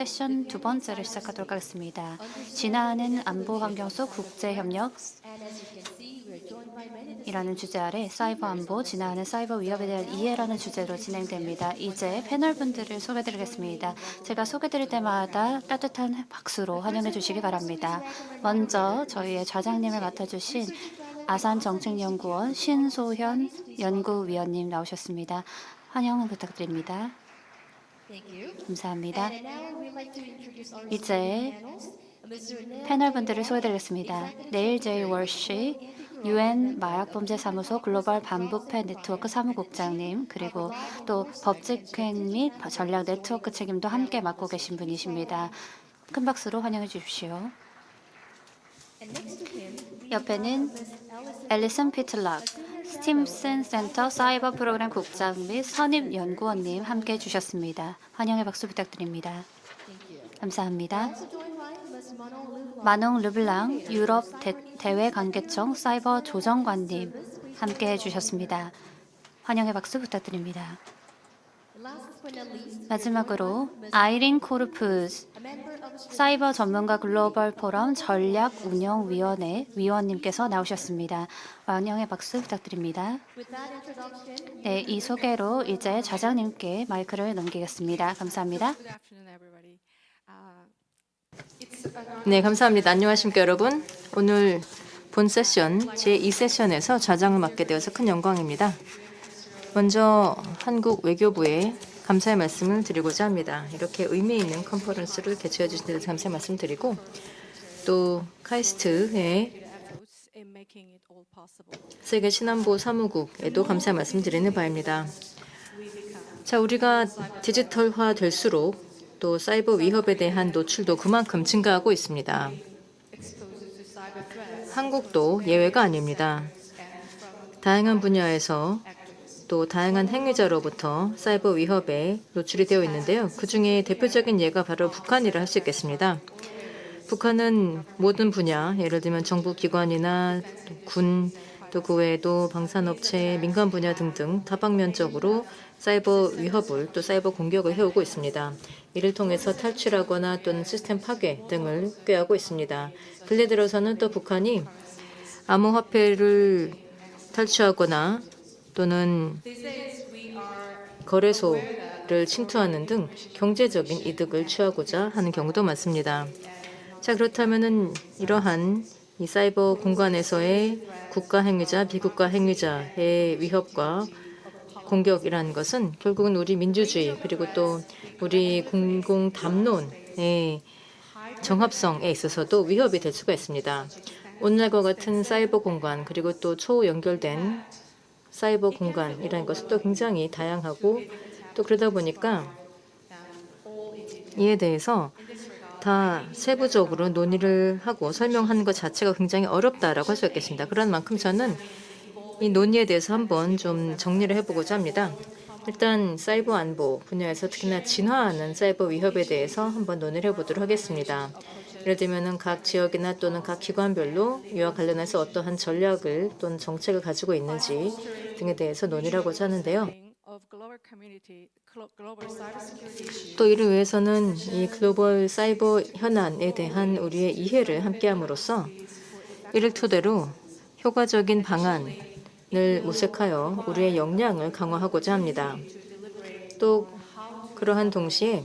세션 두 번째를 시작하도록 하겠습니다. 진화하는 안보 환경 속 국제 협력 이라는 주제 아래 사이버 안보, 진화하는 사이버 위협에 대한 이해라는 주제로 진행됩니다. 이제 패널분들을 소개드리겠습니다. 제가 소개드릴 때마다 따뜻한 박수로 환영해 주시기 바랍니다. 먼저 저희의 좌장님을 맡아주신 아산정책연구원 신소현 연구위원님 나오셨습니다. 환영 부탁드립니다. 감사합니다. 이제 패널분들을 소개드리겠습니다. 네일 제이 월시, UN 마약범죄사무소 글로벌 반부패 네트워크 사무국장님, 그리고 또 법직행 및 전략 네트워크 책임도 함께 맡고 계신 분이십니다. 큰 박수로 환영해 주십시오. 옆에는 앨리슨 피틀락, 스팀슨 센터 사이버 프로그램 국장 및 선임 연구원님 함께해 주셨습니다. 환영의 박수 부탁드립니다. 감사합니다. 마농 르블랑 유럽 대외관계청 사이버 조정관님 함께해 주셨습니다. 환영의 박수 부탁드립니다. 마지막으로 아이린 코르푸스 사이버 전문가 글로벌 포럼 전략운영위원회 위원님께서 나오셨습니다. 환영의 박수 부탁드립니다. 네, 이 소개로 이제 좌장님께 마이크를 넘기겠습니다. 감사합니다. 네, 감사합니다. 안녕하십니까, 여러분. 오늘 본 세션 제2세션에서 좌장을 맡게 되어서 큰 영광입니다. 먼저 한국 외교부에 감사의 말씀을 드리고자 합니다. 이렇게 의미 있는 컨퍼런스를 개최해 주신 데 대해서 감사의 말씀을 드리고, 또 카이스트의 세계 신안보 사무국에도 감사의 말씀 드리는 바입니다. 자, 우리가 디지털화 될수록 또 사이버 위협에 대한 노출도 그만큼 증가하고 있습니다. 한국도 예외가 아닙니다. 다양한 분야에서 또 다양한 행위자로부터 사이버 위협에 노출이 되어 있는데요. 그중에 대표적인 예가 바로 북한이라 할 수 있겠습니다. 북한은 모든 분야, 예를 들면 정부기관이나 군, 또 그 외에도 방산업체, 민간 분야 등등 다방면적으로 사이버 위협을 또 사이버 공격을 해오고 있습니다. 이를 통해서 탈취하거나 또는 시스템 파괴 등을 꾀하고 있습니다. 근래 들어서는 또 북한이 암호화폐를 탈취하거나 또는 거래소를 침투하는 등 경제적인 이득을 취하고자 하는 경우도 많습니다. 자, 그렇다면은 이러한 이 사이버 공간에서의 국가 행위자, 비국가 행위자의 위협과 공격이라는 것은 결국은 우리 민주주의 그리고 또 우리 공공 담론의 정합성에 있어서도 위협이 될 수가 있습니다. 오늘날과 같은 사이버 공간 그리고 또 초연결된 사이버 공간이라는 것은 또 굉장히 다양하고 또 그러다 보니까 이에 대해서 다 세부적으로 논의를 하고 설명하는 것 자체가 굉장히 어렵다라고 할 수 있겠습니다. 그런 만큼 저는 이 논의에 대해서 한번 좀 정리를 해보고자 합니다. 일단 사이버 안보 분야에서 특히나 진화하는 사이버 위협에 대해서 한번 논의를 해보도록 하겠습니다. 예를 들면 각 지역이나 또는 각 기관별로 이와 관련해서 어떠한 전략을 또는 정책을 가지고 있는지 등에 대해서 논의를 하고자 하는데요. 또 이를 위해서는 이 글로벌 사이버 현안에 대한 우리의 이해를 함께함으로써 이를 토대로 효과적인 방안을 모색하여 우리의 역량을 강화하고자 합니다. 또 그러한 동시에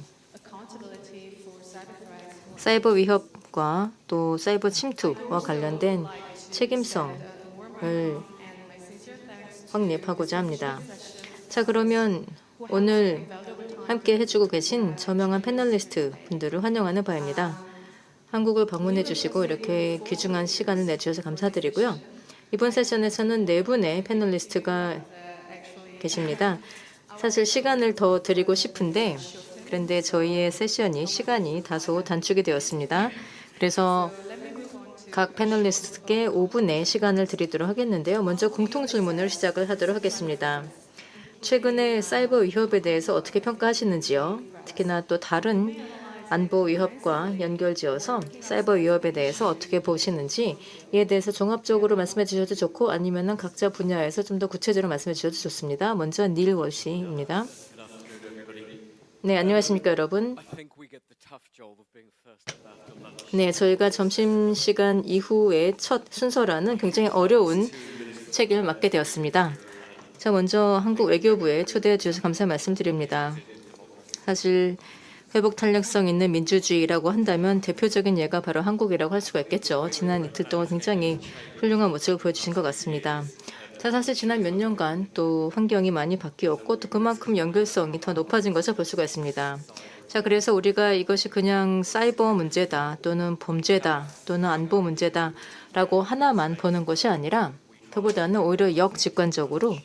사이버 위협과 또 사이버 침투와 관련된 책임성을 확립하고자 합니다. 자, 그러면 오늘 함께 해주고 계신 저명한 패널리스트 분들을 환영하는 바입니다. 한국을 방문해 주시고 이렇게 귀중한 시간을 내주셔서 감사드리고요. 이번 세션에서는 4분의 패널리스트가 계십니다. 사실 시간을 더 드리고 싶은데 그런데 저희의 세션이 시간이 다소 단축이 되었습니다. 그래서 각 패널리스트께 5분의 시간을 드리도록 하겠는데요. 먼저 공통 질문을 시작을 하도록 하겠습니다. 최근에 사이버 위협에 대해서 어떻게 평가하시는지요? 특히나 또 다른 안보 위협과 연결지어서 사이버 위협에 대해서 어떻게 보시는지 이에 대해서 종합적으로 말씀해 주셔도 좋고 아니면 각자 분야에서 좀 더 구체적으로 말씀해 주셔도 좋습니다. 먼저 닐 월시입니다. 네, 안녕하십니까 여러분. I think we get the tough job of being first after lunch. 네, 저희가 점심시간 이후의 첫 순서라는 굉장히 어려운 책을 맡게 되었습니다. 자, 먼저 한국 외교부에 초대해 주셔서 감사 말씀드립니다. 사실 회복 탄력성 있는 민주주의라고 한다면 대표적인 예가 바로 한국이라고 할 수가 있겠죠. 지난 이틀 동안 굉장히 훌륭한 모습을 보여주신 것 같습니다. 자, 사실 지난 몇 년간 또 환경이 많이 바뀌었고 또 그만큼 연결성이 더 높아진 것을 볼 수가 있습니다. 자, 그래서 우리가 이것이 그냥 사이버 문제다 또는 범죄다 또는 안보 문제다라고 하나만 보는 것이 아니라 그보다는 오히려 역직관적으로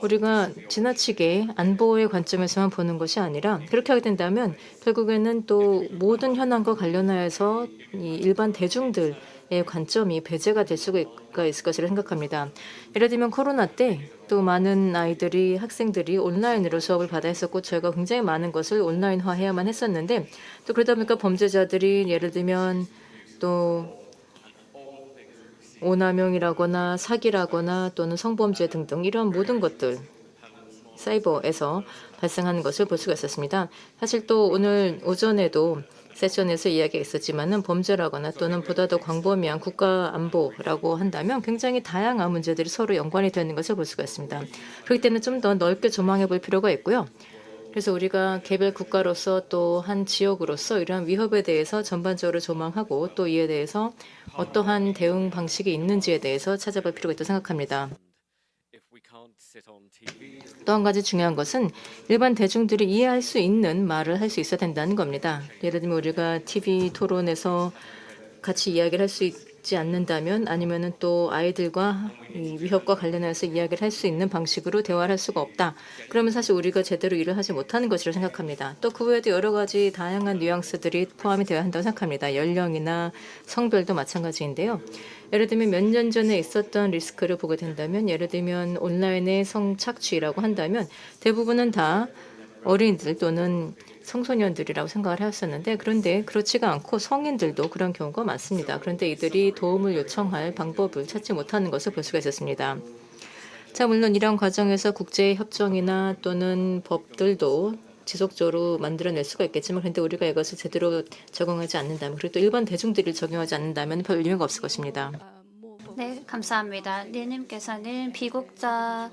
우리가 지나치게 안보의 관점에서만 보는 것이 아니라 그렇게 하게 된다면 결국에는 또 모든 현안과 관련하여서 이 일반 대중들의 관점이 배제가 될 수가 있을 것이라 생각합니다. 예를 들면 코로나 때 또 많은 아이들이 학생들이 온라인으로 수업을 받아 했었고 저희가 굉장히 많은 것을 온라인화해야만 했었는데 또 그러다 보니까 범죄자들이 예를 들면 또 오남용이라거나 사기라거나 또는 성범죄 등등 이런 모든 것들 사이버에서 발생하는 것을 볼 수가 있었습니다. 사실 또 오늘 오전에도 세션에서 이야기가 있었지만은 범죄라거나 또는 보다 더 광범위한 국가 안보라고 한다면 굉장히 다양한 문제들이 서로 연관이 되는 것을 볼 수가 있습니다. 그렇기 때문에 좀 더 넓게 조망해 볼 필요가 있고요. 그래서 우리가 개별 국가로서 또 한 지역으로서 이러한 위협에 대해서 전반적으로 조망하고 또 이에 대해서 어떠한 대응 방식이 있는지에 대해서 찾아볼 필요가 있다고 생각합니다. If we can't sit on TV, 또 한 가지 중요한 것은 일반 대중들이 이해할 수 있는 말을 할 수 있어야 된다는 겁니다. 예를 들면 우리가 TV 토론에서 같이 이야기를 할 수 있지 않는다면 아니면은 또 아이들과 이 위협과 관련해서 이야기를 할 수 있는 방식으로 대화를 할 수가 없다. 그러면 사실 우리가 제대로 일을 하지 못하는 것이라고 생각합니다. 또 그 외에도 여러 가지 다양한 뉘앙스들이 포함이 되어야 한다고 생각합니다. 연령이나 성별도 마찬가지인데요. 예를 들면 몇 년 전에 있었던 리스크를 보게 된다면 예를 들면 온라인의 성착취라고 한다면 대부분은 다 어린이들 또는 청소년들이라고 생각을 하였었는데 그런데 그렇지가 않고 성인들도 그런 경우가 많습니다. 그런데 이들이 도움을 요청할 방법을 찾지 못하는 것을 볼 수가 있었습니다. 자, 물론 이런 과정에서 국제협정이나 또는 법들도 지속적으로 만들어낼 수가 있겠지만 그런데 우리가 이것을 제대로 적용하지 않는다면 그리고 또 일반 대중들이 적용하지 않는다면 별 의미가 없을 것입니다. 네, 감사합니다. 리님께서는 비국가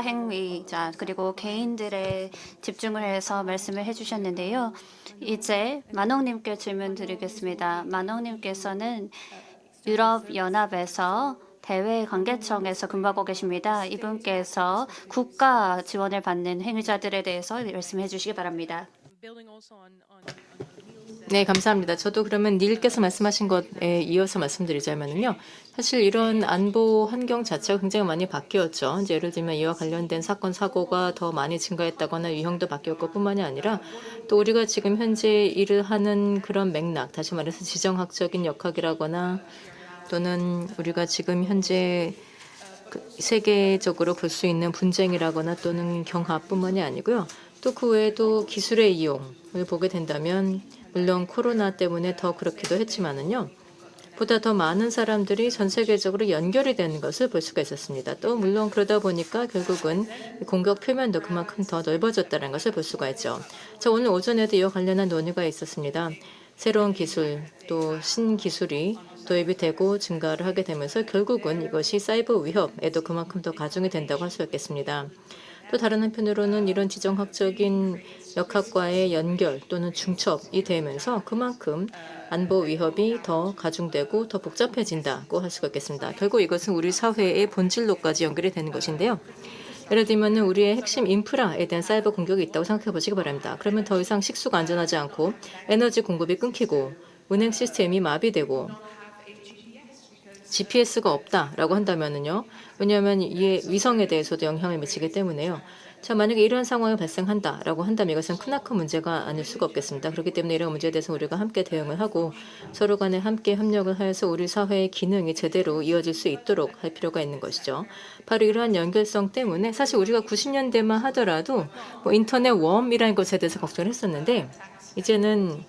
행위자 그리고 개인들의 집중을 해서 말씀을 해주셨는데요. 이제 만홍님께 질문 드리겠습니다. 만홍님께서는 유럽연합에서 대외 관계청에서 근무하고 계십니다. 이분께서 국가 지원을 받는 행위자들에 대해서 말씀해 주시기 바랍니다. 네, 감사합니다. 저도 그러면 닐께서 말씀하신 것에 이어서 말씀드리자면요. 사실 이런 안보 환경 자체가 굉장히 많이 바뀌었죠. 이제 예를 들면 이와 관련된 사건 사고가 더 많이 증가했다거나 유형도 바뀌었고 뿐만이 아니라 또 우리가 지금 현재 일을 하는 그런 맥락, 다시 말해서 지정학적인 역학이라거나 또는 우리가 지금 현재 세계적으로 볼 수 있는 분쟁이라거나 또는 경합뿐만이 아니고요. 또 그 외에도 기술의 이용을 보게 된다면 물론 코로나 때문에 더 그렇기도 했지만은요. 보다 더 많은 사람들이 전 세계적으로 연결이 되는 것을 볼 수가 있었습니다. 또 물론 그러다 보니까 결국은 공격 표면도 그만큼 더 넓어졌다는 것을 볼 수가 있죠. 자, 오늘 오전에도 이와 관련한 논의가 있었습니다. 새로운 기술 또 신기술이 도입이 되고 증가를 하게 되면서 결국은 이것이 사이버 위협에도 그만큼 더 가중이 된다고 할 수 있겠습니다. 또 다른 한편으로는 이런 지정학적인 역학과의 연결 또는 중첩이 되면서 그만큼 안보 위협이 더 가중되고 더 복잡해진다고 할 수가 있겠습니다. 결국 이것은 우리 사회의 본질로까지 연결이 되는 것인데요. 예를 들면 우리의 핵심 인프라에 대한 사이버 공격이 있다고 생각해 보시기 바랍니다. 그러면 더 이상 식수가 안전하지 않고 에너지 공급이 끊기고 은행 시스템이 마비되고 GPS가 없다라고 한다면은요. 왜냐하면 이에 위성에 대해서도 영향을 미치기 때문에요. 자, 만약에 이러한 상황이 발생한다라고 한다면 이것은 크나큰 문제가 아닐 수가 없겠습니다. 그렇기 때문에 이런 문제에 대해서 우리가 함께 대응을 하고 서로 간에 함께 협력을 하여서 우리 사회의 기능이 제대로 이어질 수 있도록 할 필요가 있는 것이죠. 바로 이러한 연결성 때문에 사실 우리가 90년대만 하더라도 뭐 인터넷 웜이라는 것에 대해서 걱정을 했었는데 이제는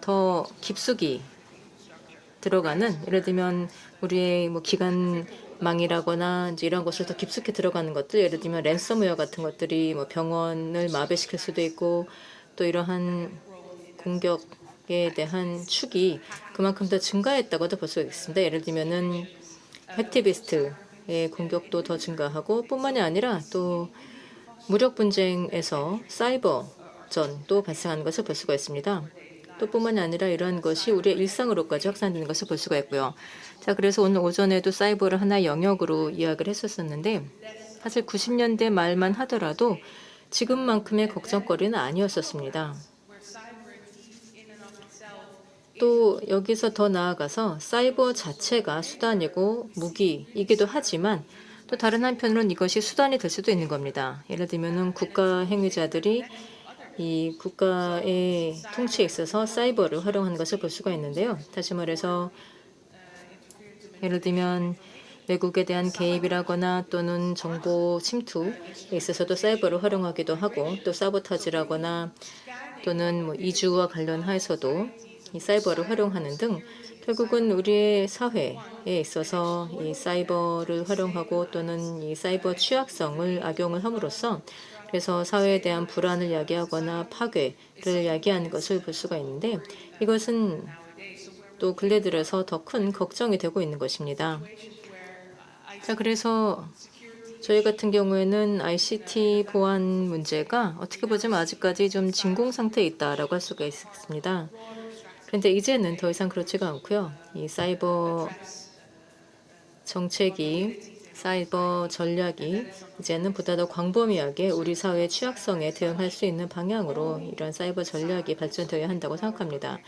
더 깊숙이 들어가는 예를 들면 우리의 뭐 기관 망이라거나 이제 이런 것을 더 깊숙이 들어가는 것들, 예를 들면 랜섬웨어 같은 것들이 뭐 병원을 마비시킬 수도 있고 또 이러한 공격에 대한 축이 그만큼 더 증가했다고도 볼 수 있습니다. 예를 들면은 액티비스트의 공격도 더 증가하고 뿐만이 아니라 또 무력 분쟁에서 사이버전도 발생하는 것을 볼 수가 있습니다. 또 뿐만이 아니라 이러한 것이 우리의 일상으로까지 확산되는 것을 볼 수가 있고요. 자, 그래서 오늘 오전에도 사이버를 하나의 영역으로 이야기를 했었었는데 사실 90년대 말만 하더라도 지금만큼의 걱정거리는 아니었었습니다. 또 여기서 더 나아가서 사이버 자체가 수단이고 무기이기도 하지만 또 다른 한편으로는 이것이 수단이 될 수도 있는 겁니다. 예를 들면은 국가 행위자들이 이 국가의 통치에 있어서 사이버를 활용하는 것을 볼 수가 있는데요. 다시 말해서 예를 들면 외국에 대한 개입이라거나 또는 정보 침투에 있어서도 사이버를 활용하기도 하고 또 사보타지라거나 또는 뭐 이주와 관련하여서도 이 사이버를 활용하는 등 결국은 우리의 사회에 있어서 이 사이버를 활용하고 또는 이 사이버 취약성을 악용을 함으로써 그래서 사회에 대한 불안을 야기하거나 파괴를 야기하는 것을 볼 수가 있는데 이것은 또 근래 들어서 더 큰 걱정이 되고 있는 것입니다. 자, 그래서 저희 같은 경우에는 ICT 보안 문제가 어떻게 보자면 아직까지 좀 진공 상태에 있다라고 할 수가 있습니다. 그런데 이제는 더 이상 그렇지가 않고요. 이 사이버 정책이 사이버 전략이 이제는 보다 더 광범위하게 우리 사회의 취약성에 대응할 수 있는 방향으로 이런 사이버 전략이 발전되어야 한다고 생각합니다.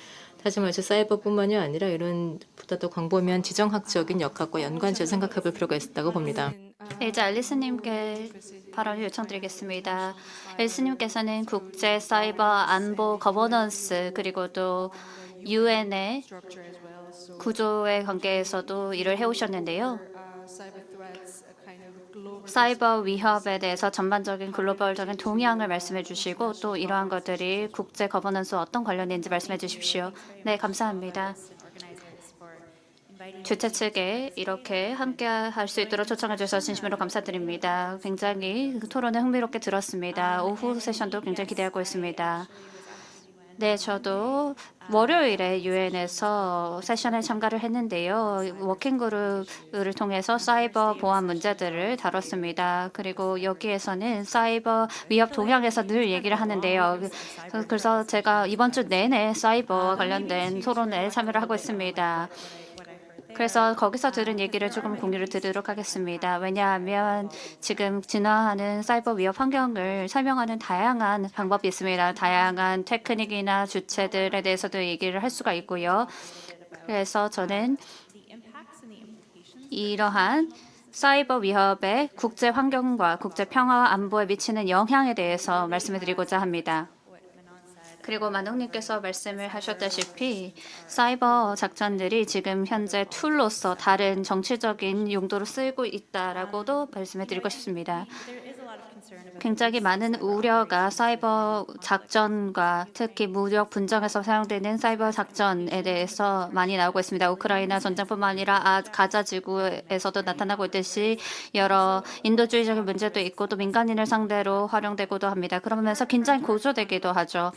다시 말해서 사이버뿐만이 아니라 이런 보다 더 광범위한 지정학적인 역학과 연관지어 생각해 볼 필요가 있다고 봅니다. 네, 이제 앨리스님께 발언을 요청드리겠습니다. 앨리스님께서는 국제 사이버 안보 거버넌스 그리고 또 유엔의 구조의 관계에서도 일을 해오셨는데요. 사이버 위협에 대해서 전반적인 글로벌적인 동향을 말씀해 주시고 또 이러한 것들이 국제 거버넌스와 어떤 관련이 있는지 말씀해 주십시오. 네, 감사합니다. 주최 측에 이렇게 함께 할 수 있도록 초청해 주셔서 진심으로 감사드립니다. 굉장히 토론을 흥미롭게 들었습니다. 오후 세션도 굉장히 기대하고 있습니다. 네, 저도 월요일에 유엔에서 세션에 참가를 했는데요. 워킹그룹을 통해서 사이버 보안 문제들을 다뤘습니다. 그리고 여기에서는 사이버 위협 동향에서 늘 얘기를 하는데요. 그래서 제가 이번 주 내내 사이버와 관련된 토론에 참여를 하고 있습니다. 그래서 거기서 들은 얘기를 조금 공유를 드리도록 하겠습니다. 왜냐하면 지금 진화하는 사이버 위협 환경을 설명하는 다양한 방법이 있습니다. 다양한 테크닉이나 주체들에 대해서도 얘기를 할 수가 있고요. 그래서 저는 이러한 사이버 위협의 국제 환경과 국제 평화와 안보에 미치는 영향에 대해서 말씀을 드리고자 합니다. 그리고 만웅님께서 말씀을 하셨다시피 사이버 작전들이 지금 현재 툴로서 다른 정치적인 용도로 쓰이고 있다라고도 말씀을 드리고 싶습니다. 굉장히 많은 우려가 사이버 작전과 특히 무력 분쟁에서 사용되는 사이버 작전에 대해서 많이 나오고 있습니다. 우크라이나 전쟁뿐만 아니라 가자 지구에서도 나타나고 있듯이 여러 인도주의적인 문제도 있고 또 민간인을 상대로 활용되고도 합니다. 그러면서 긴장이 고조되기도 하죠.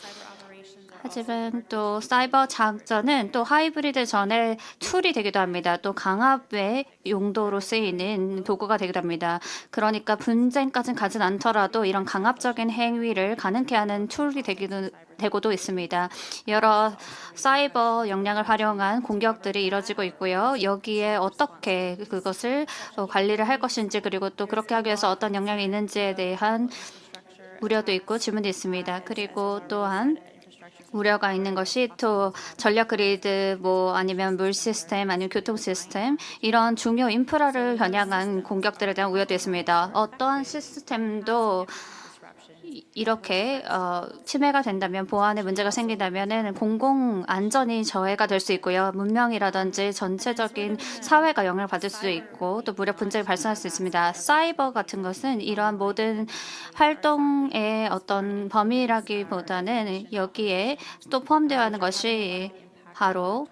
하지만 또 사이버 작전은 또 하이브리드 전의 툴이 되기도 합니다. 또 강압의 용도로 쓰이는 도구가 되기도 합니다. 그러니까 분쟁까지는 가진 않더라도 이런 강압적인 행위를 가능케 하는 툴이 되고도 있습니다. 여러 사이버 역량을 활용한 공격들이 이뤄지고 있고요. 여기에 어떻게 그것을 관리를 할 것인지 그리고 또 그렇게 하기 위해서 어떤 역량이 있는지에 대한 우려도 있고 질문도 있습니다. 그리고 또한 우려가 있는 것이 또 전력 그리드 뭐 아니면 물 시스템 아니면 교통 시스템 이런 중요 인프라를 겨냥한 공격들에 대한 우려도 있습니다. 어떠한 시스템도 이렇게 침해가 된다면 보안에 문제가 생긴다면 공공 안전이 저해가 될 수 있고요. 문명이라든지 전체적인 사회가 영향을 받을 수도 있고 또 무력 분쟁이 발생할 수 있습니다. 사이버 같은 것은 이러한 모든 활동의 어떤 범위라기보다는 여기에 또 포함되어 하는 것이 바로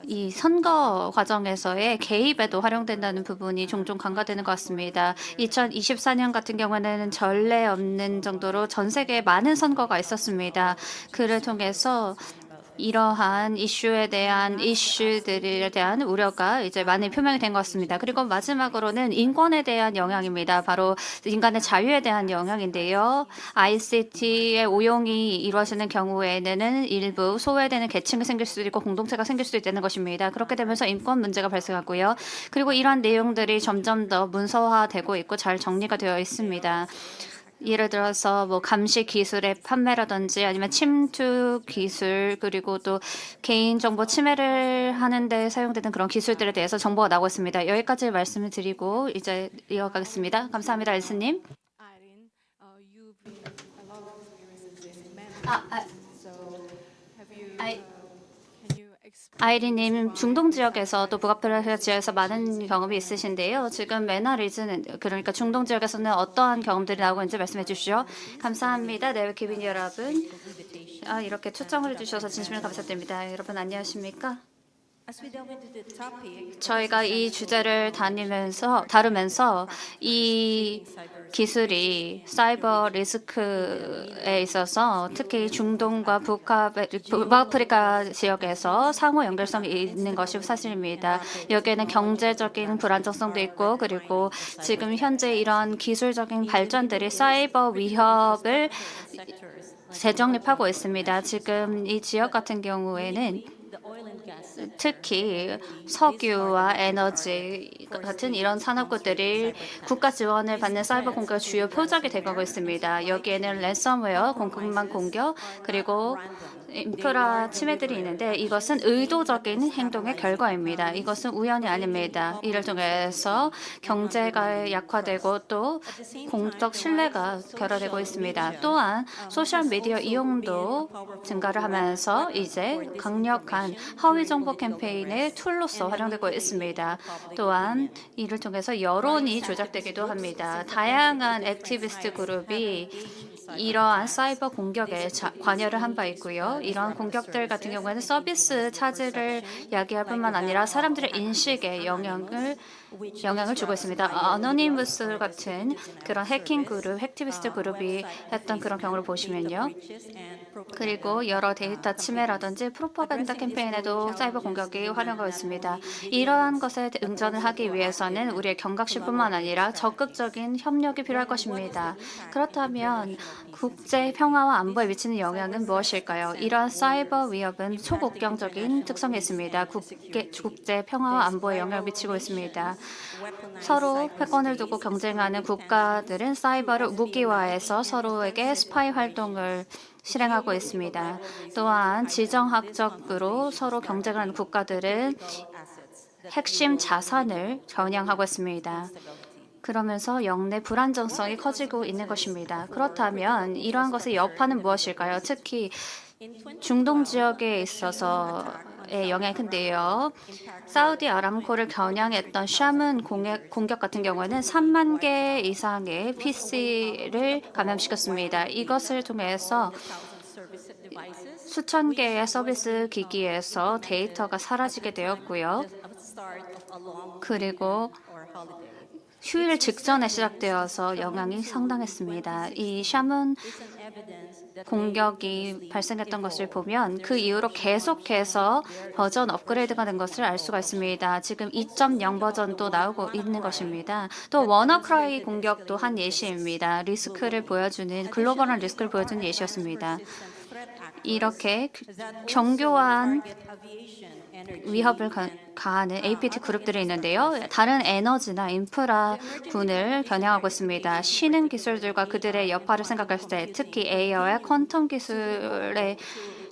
이 선거 과정에서의 개입에도 활용된다는 부분이 종종 간과되는 것 같습니다. 2024년 같은 경우에는 전례 없는 정도로 전 세계에 많은 선거가 있었습니다. 그를 통해서 이러한 이슈들에 대한 우려가 이제 많이 표명이 된 것 같습니다. 그리고 마지막으로는 인권에 대한 영향입니다. 바로 인간의 자유에 대한 영향인데요. ICT의 오용이 이루어지는 경우에는 일부 소외되는 계층이 생길 수도 있고 공동체가 생길 수도 있다는 것입니다. 그렇게 되면서 인권 문제가 발생하고요. 그리고 이러한 내용들이 점점 더 문서화되고 있고 잘 정리가 되어 있습니다. 예를 들어서 뭐 감시 기술의 판매라든지 아니면 침투 기술 그리고 또 개인정보 침해를 하는데 사용되는 그런 기술들에 대해서 정보가 나오고 있습니다. 여기까지 말씀을 드리고 이제 이어가겠습니다. 감사합니다, 엘스님. Irene, you bring a lot of experiences in 아, management. So, have you? I- Can you explain? 아이리님 중동 지역에서도 북아프리카 지역에서 많은 경험이 있으신데요. 지금 메나 리즈는 그러니까 중동 지역에서는 어떠한 경험들이 나오고 있는지 말씀해 주시죠. 감사합니다. 네, 기빈 여러분. 이렇게 초청을 해주셔서 진심으로 감사드립니다. 여러분 안녕하십니까? As we delve into the topic, 저희가 이 주제를 다루면서 이 기술이 사이버 리스크에 있어서 특히 중동과 북아프리카 지역에서 상호 연결성이 있는 것이 사실입니다. 여기에는 경제적인 불안정성도 있고 그리고 지금 현재 이런 기술적인 발전들이 사이버 위협을 재정립하고 있습니다. 지금 이 지역 같은 경우에는 the oil and gas 특히 석유와 에너지 같은 이런 산업군들이 국가 지원을 받는 사이버 공격의 주요 표적이 되고 있습니다. 여기에는 랜섬웨어, 공급망 공격, 그리고 인프라 침해들이 있는데 이것은 의도적인 행동의 결과입니다. 이것은 우연이 아닙니다. 이를 통해서 경제가 약화되고 또 공적 신뢰가 결여되고 있습니다. 또한 소셜미디어 이용도 증가를 하면서 이제 강력한 허위 정보 캠페인의 툴로서 활용되고 있습니다. 또한 이를 통해서 여론이 조작되기도 합니다. 다양한 액티비스트 그룹이 이러한 사이버 공격에 관여를 한 바 있고요. 이러한 공격들 같은 경우에는 서비스 차질을 야기할 뿐만 아니라 사람들의 인식에 영향을 주고 있습니다. 어노니머스 같은 그런 해킹 그룹, 액티비스트 그룹이 했던 그런 경우를 보시면요. 그리고 여러 데이터 침해라든지 프로파간다 캠페인에도 사이버 공격이 활용되고 있습니다. 이러한 것에 응전을 하기 위해서는 우리의 경각심뿐만 아니라 적극적인 협력이 필요할 것입니다. 그렇다면 국제 평화와 안보에 미치는 영향은 무엇일까요? 이러한 사이버 위협은 초국경적인 특성이 있습니다. 국제 평화와 안보에 영향을 미치고 있습니다. 서로 패권을 두고 경쟁하는 국가들은 사이버를 무기화해서 서로에게 스파이 활동을 실행하고 있습니다. 또한 지정학적으로 서로 경쟁을 하는 국가들은 핵심 자산을 겨냥하고 있습니다. 그러면서 영내 불안정성이 커지고 있는 것입니다. 그렇다면 이러한 것의 여파는 무엇일까요? 특히 중동 지역에 있어서의 영향이 큰데요. 사우디 아람코를 겨냥했던 샤문 공격 같은 경우에는 3만 개 이상의 PC를 감염시켰습니다. 이것을 통해서 수천 개의 서비스 기기에서 데이터가 사라지게 되었고요. 그리고 휴일 직전에 시작되어서 영향이 상당했습니다. 이 샤문 공격이 발생했던 것을 보면 그 이후로 계속해서 버전 업그레이드가 된 것을 알 수가 있습니다. 지금 2.0 버전도 나오고 있는 것입니다. 또 워너크라이 공격도 한 예시입니다. 글로벌한 리스크를 보여주는 예시였습니다. 이렇게 정교한 위협을 가하는 APT 그룹들이 있는데요. 다른 에너지나 인프라군을 겨냥하고 있습니다. 신흥 기술들과 그들의 여파를 생각했을 때 특히 AI와 퀀텀 기술의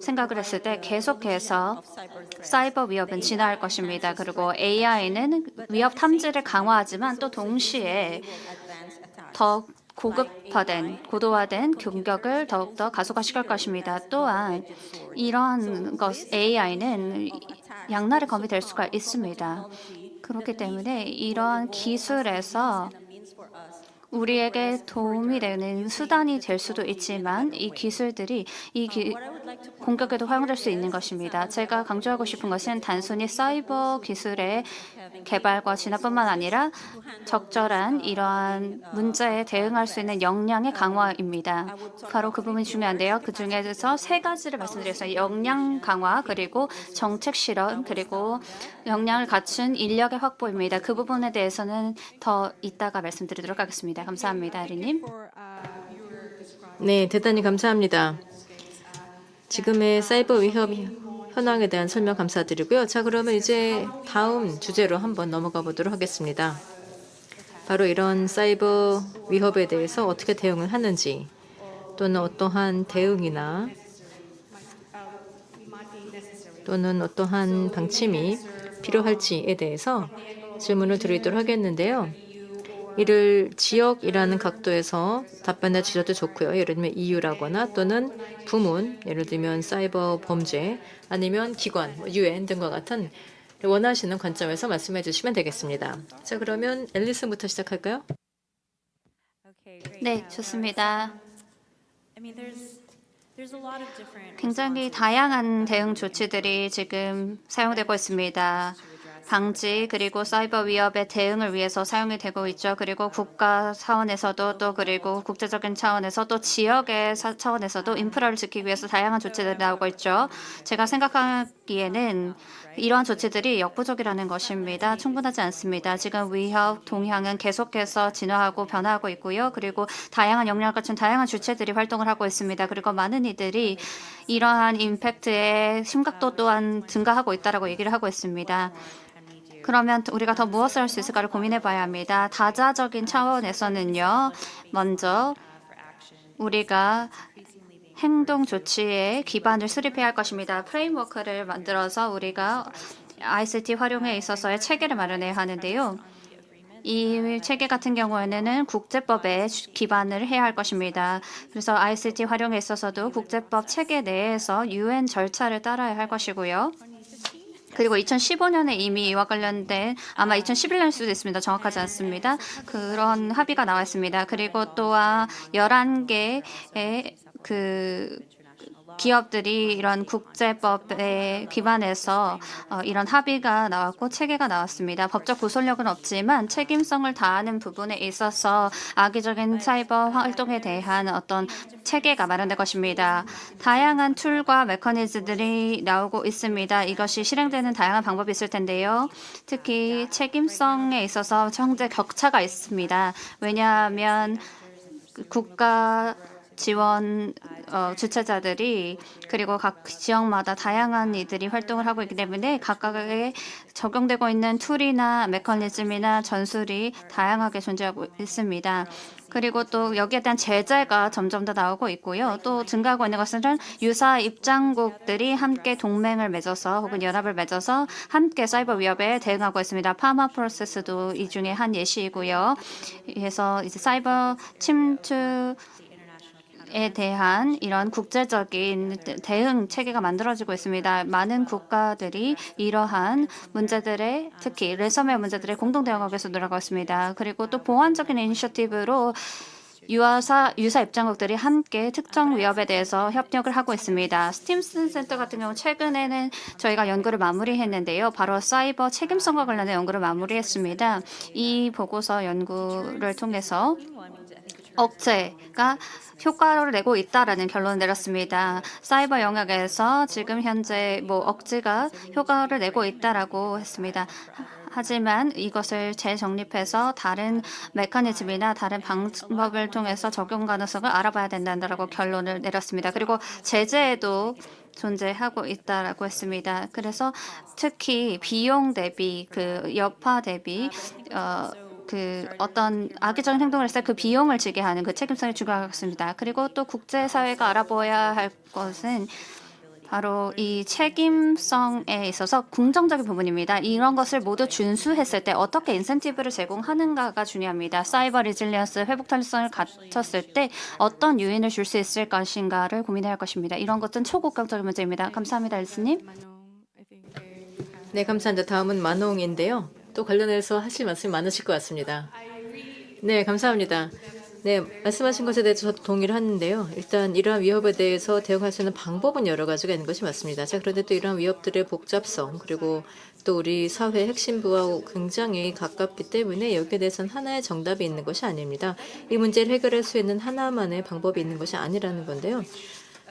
생각을 했을 때 계속해서 사이버 위협은 진화할 것입니다. 그리고 AI는 위협 탐지를 강화하지만 또 동시에 더 고도화된 공격을 더욱더 가속화시킬 것입니다. 또한 이러한 AI는 양날의 검이 될 수가 있습니다. 그렇기 때문에 이러한 기술에서 우리에게 도움이 되는 수단이 될 수도 있지만 이 기술들이 공격에도 활용될 수 있는 것입니다. 제가 강조하고 싶은 것은 단순히 사이버 기술의 개발과 진화뿐만 아니라 적절한 이러한 문제에 대응할 수 있는 역량의 강화입니다. 바로 그 부분이 중요한데요. 그 중에서 세 가지를 말씀드렸어요. 역량 강화, 그리고 정책 실현, 그리고 역량을 갖춘 인력의 확보입니다. 그 부분에 대해서는 더 이따가 말씀드리도록 하겠습니다. 감사합니다, 아리님. 네, 대단히 감사합니다. 지금의 사이버 위협 현황에 대한 설명 감사드리고요. 자, 그러면 이제 다음 주제로 한번 넘어가 보도록 하겠습니다. 바로 이런 사이버 위협에 대해서 어떻게 대응을 하는지, 또는 어떠한 대응이나 또는 어떠한 방침이 필요할지에 대해서 질문을 드리도록 하겠는데요. 이를 지역이라는 각도에서 답변해 주셔도 좋고요. 예를 들면 EU라거나 또는 부문, 예를 들면 사이버 범죄, 아니면 기관, UN 등과 같은 원하시는 관점에서 말씀해 주시면 되겠습니다. 자, 그러면 앨리슨부터 시작할까요? 네, 좋습니다. I mean, there's a lot of different 굉장히 다양한 대응 조치들이 지금 사용되고 있습니다. 방지 그리고 사이버 위협의 대응을 위해서 사용이 되고 있죠. 그리고 국가 차원에서도 또 그리고 국제적인 차원에서 또 지역의 차원에서도 인프라를 지키기 위해서 다양한 조치들이 나오고 있죠. 제가 생각하기에는 이러한 조치들이 역부족이라는 것입니다. 충분하지 않습니다. 지금 위협 동향은 계속해서 진화하고 변화하고 있고요. 그리고 다양한 역량을 갖춘 다양한 주체들이 활동을 하고 있습니다. 그리고 많은 이들이 이러한 임팩트의 심각도 또한 증가하고 있다라고 얘기를 하고 있습니다. 그러면 우리가 더 무엇을 할 수 있을까를 고민해 봐야 합니다. 다자적인 차원에서는요. 먼저 우리가 행동 조치에 기반을 수립해야 할 것입니다. 프레임워크를 만들어서 우리가 ICT 활용에 있어서의 체계를 마련해야 하는데요. 이 체계 같은 경우에는 국제법에 기반을 해야 할 것입니다. 그래서 ICT 활용에 있어서도 국제법 체계 내에서 UN 절차를 따라야 할 것이고요. 그리고 2015년에 이미 이와 관련된 아마 2011년일 수도 있습니다. 정확하지 않습니다. 그런 합의가 나와 있습니다. 그리고 또한 11개의 기업들이 이런 국제법에 기반해서 이런 합의가 나왔고 체계가 나왔습니다. 법적 구속력은 없지만 책임성을 다하는 부분에 있어서 악의적인 사이버 활동에 대한 어떤 체계가 마련될 것입니다. 다양한 툴과 메커니즘들이 나오고 있습니다. 이것이 실행되는 다양한 방법이 있을 텐데요. 특히 책임성에 있어서 형제 격차가 있습니다. 왜냐하면 국가 지원 주체자들이 그리고 각 지역마다 다양한 이들이 활동을 하고 있기 때문에 각각의 적용되고 있는 툴이나 메커니즘이나 전술이 다양하게 존재하고 있습니다. 그리고 또 여기에 대한 제재가 점점 더 나오고 있고요. 또 증가하고 있는 것은 유사 입장국들이 함께 동맹을 맺어서 혹은 연합을 맺어서 함께 사이버 위협에 대응하고 있습니다. 파마 프로세스도 이 중에 한 예시이고요. 그래서 이제 사이버 침투 에 대한 이런 국제적인 대응 체계가 만들어지고 있습니다. 많은 국가들이 이러한 문제들에 특히 랜섬웨어 문제들에 공동 대응하기 위해서 노력하고 있습니다. 그리고 또 보완적인 이니셔티브로 유사 입장국들이 함께 특정 위협에 대해서 협력을 하고 있습니다. 스팀슨 센터 같은 경우 최근에는 저희가 연구를 마무리했는데요. 바로 사이버 책임성과 관련된 연구를 마무리했습니다. 이 보고서 연구를 통해서 억제가 효과를 내고 있다라는 결론을 내렸습니다. 사이버 영역에서 지금 현재 억제가 효과를 내고 있다라고 했습니다. 하지만 이것을 재정립해서 다른 메커니즘이나 다른 방법을 통해서 적용 가능성을 알아봐야 된다라고 결론을 내렸습니다. 그리고 제재에도 존재하고 있다라고 했습니다. 그래서 특히 비용 대비, 여파 대비 어떤 악의적인 행동을 했을 때 그 비용을 지게 하는 그 책임성이 중요하겠습니다. 그리고 또 국제사회가 알아보아야 할 것은 바로 이 책임성에 있어서 긍정적인 부분입니다. 이런 것을 모두 준수했을 때 어떻게 인센티브를 제공하는가가 중요합니다. 사이버 리질리언스 회복 탄력성을 갖췄을 때 어떤 유인을 줄 수 있을 것인가를 고민해야 할 것입니다. 이런 것은 초국격적인 문제입니다. 감사합니다, 엘스님. 네, 감사합니다. 다음은 만홍인데요. 또 관련해서 하실 말씀이 많으실 것 같습니다. 네, 감사합니다. 네, 말씀하신 것에 대해서 저도 동의를 하는데요. 일단 이러한 위협에 대해서 대응할 수 있는 방법은 여러 가지가 있는 것이 맞습니다. 자, 그런데 또 이러한 위협들의 복잡성 그리고 또 우리 사회 핵심부와 굉장히 가깝기 때문에 여기에 대해서는 하나의 정답이 있는 것이 아닙니다. 이 문제를 해결할 수 있는 하나만의 방법이 있는 것이 아니라는 건데요.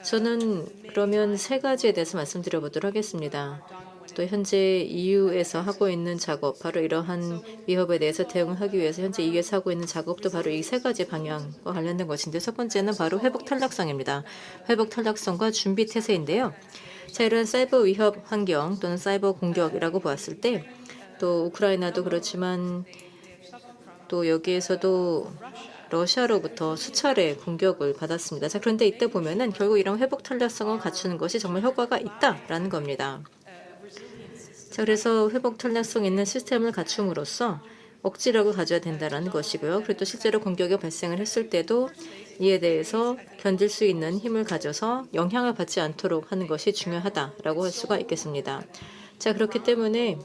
저는 그러면 세 가지에 대해서 말씀드려보도록 하겠습니다. 또 현재 EU에서 하고 있는 작업, 바로 이러한 위협에 대해서 대응하기 위해서 현재 EU에서 하고 있는 작업도 바로 이 세 가지 방향과 관련된 것인데, 첫 번째는 바로 회복 탄력성입니다. 회복 탄력성과 준비 태세인데요. 자, 이런 사이버 위협 환경 또는 사이버 공격이라고 보았을 때, 또 우크라이나도 그렇지만 또 여기에서도 러시아로부터 수차례 공격을 받았습니다. 자, 그런데 이때 보면은 결국 이런 회복 탄력성을 갖추는 것이 정말 효과가 있다라는 겁니다. 자, 그래서 회복 탄력성 있는 시스템을 갖춤으로써 억지력을 가져야 된다는 것이고요. 그리고 또 실제로 공격이 발생을 했을 때도 이에 대해서 견딜 수 있는 힘을 가져서 영향을 받지 않도록 하는 것이 중요하다라고 할 수가 있겠습니다. 자, 그렇기 때문에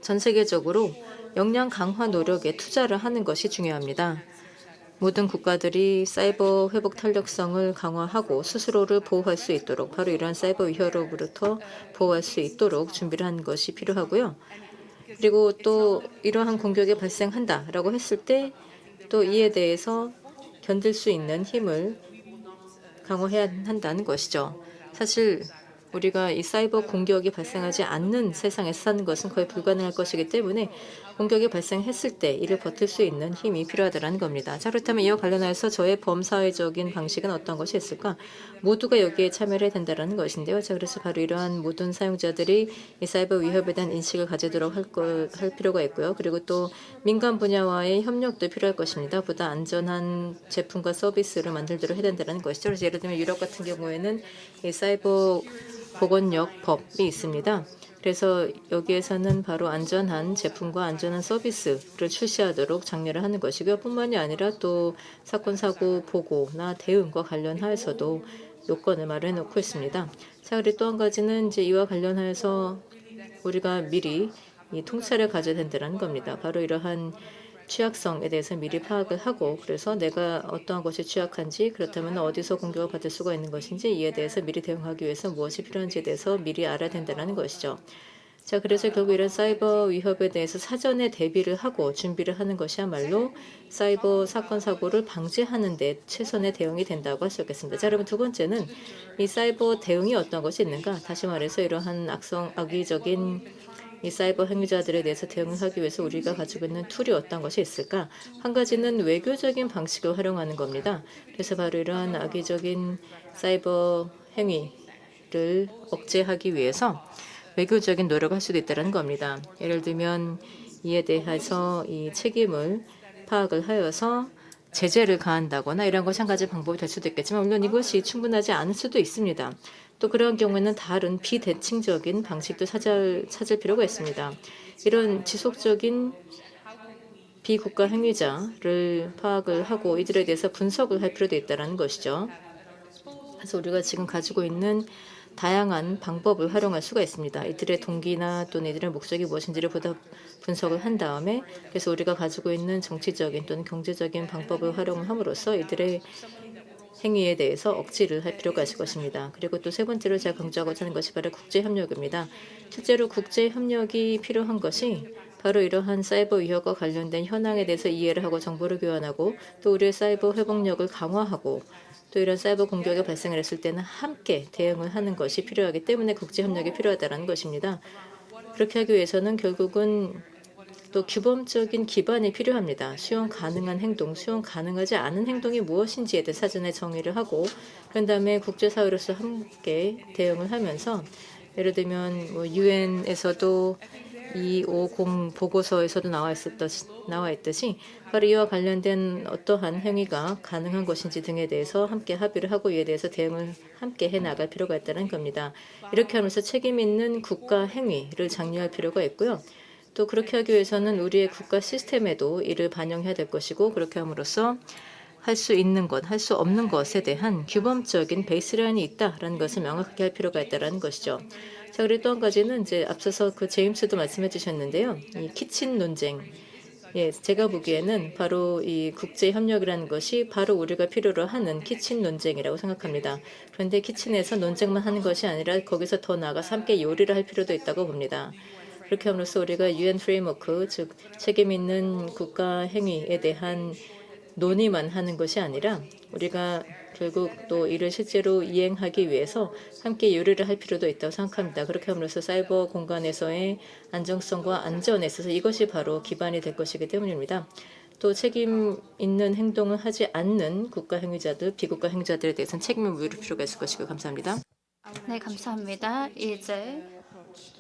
전 세계적으로 역량 강화 노력에 투자를 하는 것이 중요합니다. 모든 국가들이 사이버 회복 탄력성을 강화하고 스스로를 보호할 수 있도록, 바로 이러한 사이버 위협으로부터 보호할 수 있도록 준비를 하는 것이 필요하고요. 그리고 또 이러한 공격이 발생한다라고 했을 때 또 이에 대해서 견딜 수 있는 힘을 강화해야 한다는 것이죠. 사실 우리가 이 사이버 공격이 발생하지 않는 세상에서 사는 것은 거의 불가능할 것이기 때문에 공격이 발생했을 때 이를 버틸 수 있는 힘이 필요하다는 겁니다. 자, 그렇다면 이와 관련해서 저의 범사회적인 방식은 어떤 것이 있을까? 모두가 여기에 참여를 해야 된다는 것인데요. 자, 그래서 바로 이러한 모든 사용자들이 이 사이버 위협에 대한 인식을 가지도록 할 필요가 있고요. 그리고 또 민간 분야와의 협력도 필요할 것입니다. 보다 안전한 제품과 서비스를 만들도록 해야 된다는 것이죠. 그래서 예를 들면 유럽 같은 경우에는 이 사이버 보건력 법이 있습니다. 그래서 여기에서는 바로 안전한 제품과 안전한 서비스를 출시하도록 장려를 하는 것이고요. 뿐만이 아니라 또 사건 사고 보고나 대응과 관련하여서도 요건을 마련해 놓고 있습니다. 자, 그리고 또 한 가지는 이제 이와 관련하여서 우리가 미리 이 통찰을 가져야 된다는 겁니다. 바로 이러한 취약성에 대해서 미리 파악을 하고, 그래서 내가 어떠한 것이 취약한지, 그렇다면 어디서 공격을 받을 수가 있는 것인지, 이에 대해서 미리 대응하기 위해서 무엇이 필요한지에 대해서 미리 알아야 된다는 것이죠. 자, 그래서 결국 이런 사이버 위협에 대해서 사전에 대비를 하고 준비를 하는 것이야말로 사이버 사건 사고를 방지하는 데 최선의 대응이 된다고 할 수 있겠습니다. 자, 여러분, 두 번째는 이 사이버 대응이 어떤 것이 있는가? 다시 말해서 이러한 악의적인 이 사이버 행위자들에 대해서 대응을 하기 위해서 우리가 가지고 있는 툴이 어떤 것이 있을까? 한 가지는 외교적인 방식을 활용하는 겁니다. 그래서 바로 이러한 악의적인 사이버 행위를 억제하기 위해서 외교적인 노력을 할 수도 있다는 겁니다. 예를 들면 이에 대해서 이 책임을 파악을 하여서 제재를 가한다거나 이런 것이 한 가지 방법이 될 수도 있겠지만, 물론 이것이 충분하지 않을 수도 있습니다. 또 그런 경우에는 다른 비대칭적인 방식도 찾을 필요가 있습니다. 이런 지속적인 비국가 행위자를 파악을 하고 이들에 대해서 분석을 할 필요도 있다는 것이죠. 그래서 우리가 지금 가지고 있는 다양한 방법을 활용할 수가 있습니다. 이들의 동기나 또는 이들의 목적이 무엇인지를 보다 분석을 한 다음에, 그래서 우리가 가지고 있는 정치적인 또는 경제적인 방법을 활용함으로써 이들의 행위에 대해서 억지를 할 필요가 있을 것입니다. 그리고 또 세 번째로 제가 강조하고자 하는 것이 바로 국제협력입니다. 실제로 국제협력이 필요한 것이 바로 이러한 사이버 위협과 관련된 현황에 대해서 이해를 하고 정보를 교환하고, 또 우리의 사이버 회복력을 강화하고, 또 이런 사이버 공격이 발생을 했을 때는 함께 대응을 하는 것이 필요하기 때문에 국제협력이 필요하다는 것입니다. 그렇게 하기 위해서는 결국은 또 규범적인 기반이 필요합니다. 수용 가능한 행동, 수용 가능하지 않은 행동이 무엇인지에 대해 사전에 정의를 하고, 그런 다음에 국제사회로서 함께 대응을 하면서, 예를 들면 유엔에서도 250 보고서에서도 나와 있듯이 바로 이와 관련된 어떠한 행위가 가능한 것인지 등에 대해서 함께 합의를 하고 이에 대해서 대응을 함께 해나갈 필요가 있다는 겁니다. 이렇게 하면서 책임 있는 국가 행위를 장려할 필요가 있고요. 또 그렇게 하기 위해서는 우리의 국가 시스템에도 이를 반영해야 될 것이고, 그렇게 함으로써 할 수 있는 것, 할 수 없는 것에 대한 규범적인 베이스라인이 있다라는 것을 명확하게 할 필요가 있다라는 것이죠. 자, 그리고 또 한 가지는 이제 앞서서 제임스도 말씀해 주셨는데요. 이 키친 논쟁, 예, 제가 보기에는 바로 이 국제 협력이라는 것이 바로 우리가 필요로 하는 키친 논쟁이라고 생각합니다. 그런데 키친에서 논쟁만 하는 것이 아니라 거기서 더 나아가서 함께 요리를 할 필요도 있다고 봅니다. 그렇게 함으로써 우리가 UN 프레임워크, 즉 책임 있는 국가 행위에 대한 논의만 하는 것이 아니라 우리가 결국 또 이를 실제로 이행하기 위해서 함께 요리를 할 필요도 있다고 생각합니다. 그렇게 함으로써 사이버 공간에서의 안정성과 안전에 있어서 이것이 바로 기반이 될 것이기 때문입니다. 또 책임 있는 행동을 하지 않는 국가 행위자들, 비국가 행위자들에 대해서는 책임을 물을 필요가 있을 것이고 감사합니다. 네, 감사합니다. 이제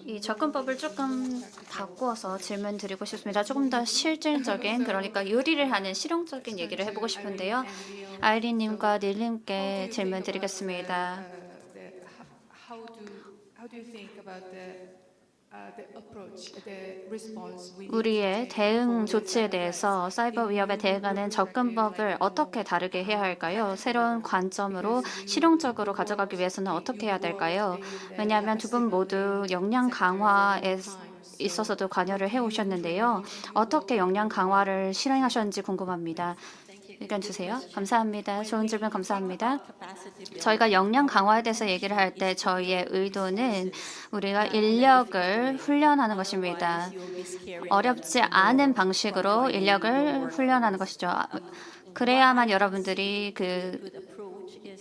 이 접근법을 조금 바꿔서 질문 드리고 싶습니다. 조금 더 실질적인, 그러니까 요리를 하는 실용적인 얘기를 해보고 싶은데요. 아이린님과 닐님께 질문 드리겠습니다. How do you think about the approach, the response we need 우리의 대응 조치에 대해서 사이버 위협에 대응하는 접근법을 어떻게 다르게 해야 할까요? 새로운 관점으로 실용적으로 가져가기 위해서는 어떻게 해야 될까요? 왜냐하면 두 분 모두 역량 강화에 있어서도 관여를 해오셨는데요. 어떻게 역량 강화를 실행하셨는지 궁금합니다. 의견 주세요. 감사합니다. 좋은 질문 감사합니다. 저희가 역량 강화에 대해서 얘기를 할 때 저희의 의도는 우리가 인력을 훈련하는 것입니다. 어렵지 않은 방식으로 인력을 훈련하는 것이죠. 그래야만 여러분들이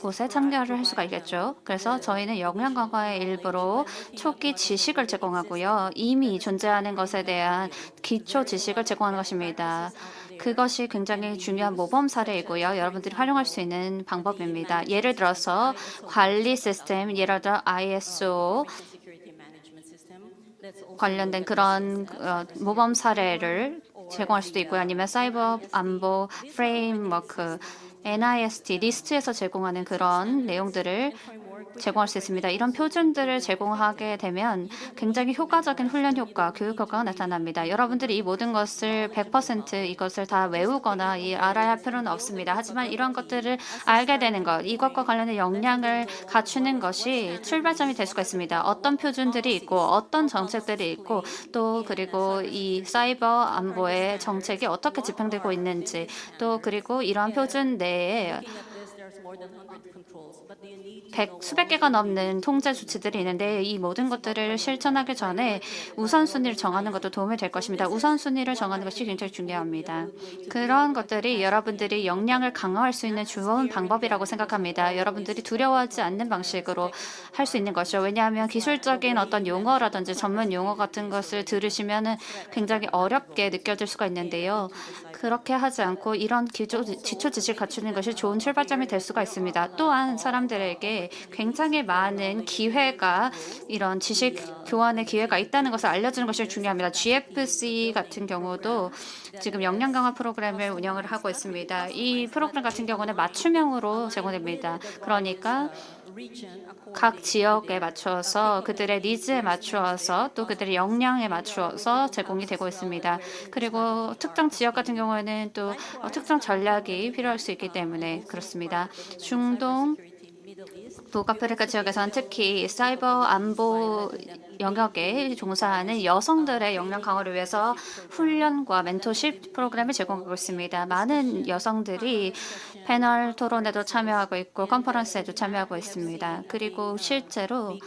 곳에 참여를 할 수가 있겠죠. 그래서 저희는 역량 강화의 일부로 초기 지식을 제공하고요. 이미 존재하는 것에 대한 기초 지식을 제공하는 것입니다. 그것이 굉장히 중요한 모범 사례이고요. 여러분들이 활용할 수 있는 방법입니다. 예를 들어서 관리 시스템, 예를 들어 ISO 관련된 그런 모범 사례를 제공할 수도 있고요. 아니면 사이버 안보 프레임워크, NIST 리스트에서 제공하는 그런 내용들을 제공할 수 있습니다. 이런 표준들을 제공하게 되면 굉장히 효과적인 훈련 효과, 교육 효과가 나타납니다. 여러분들이 이 모든 것을 100% 이것을 다 외우거나 알아야 할 필요는 없습니다. 하지만 이런 것들을 알게 되는 것, 이것과 관련된 역량을 갖추는 것이 출발점이 될 수가 있습니다. 어떤 표준들이 있고 어떤 정책들이 있고 또 그리고 이 사이버 안보의 정책이 어떻게 집행되고 있는지 또 그리고 이러한 표준 내에 수백 개가 넘는 통제 조치들이 있는데 이 모든 것들을 실천하기 전에 우선순위를 정하는 것도 도움이 될 것입니다. 우선순위를 정하는 것이 굉장히 중요합니다. 그런 것들이 여러분들이 역량을 강화할 수 있는 좋은 방법이라고 생각합니다. 여러분들이 두려워하지 않는 방식으로 할 수 있는 것이죠. 왜냐하면 기술적인 어떤 용어라든지 전문 용어 같은 것을 들으시면 굉장히 어렵게 느껴질 수가 있는데요. 그렇게 하지 않고 이런 기초 지식을 갖추는 것이 좋은 출발점이 될 수가 있습니다. 또한 사람들에게 굉장히 많은 기회가 이런 지식 교환의 기회가 있다는 것을 알려주는 것이 중요합니다. GFC 같은 경우도 지금 역량 강화 프로그램을 운영을 하고 있습니다. 이 프로그램 같은 경우는 맞춤형으로 제공됩니다. 그러니까 각 지역에 맞추어서 그들의 니즈에 맞추어서 또 그들의 역량에 맞추어서 제공이 되고 있습니다. 그리고 특정 지역 같은 경우에는 또 특정 전략이 필요할 수 있기 때문에 그렇습니다. 중동 북아프리카 지역에서는 특히 사이버 안보 영역에 종사하는 여성들의 역량 강화를 위해서 훈련과 멘토십 프로그램을 제공하고 있습니다. 많은 여성들이 패널 토론에도 참여하고 있고 컨퍼런스에도 참여하고 있습니다. 그리고 실제로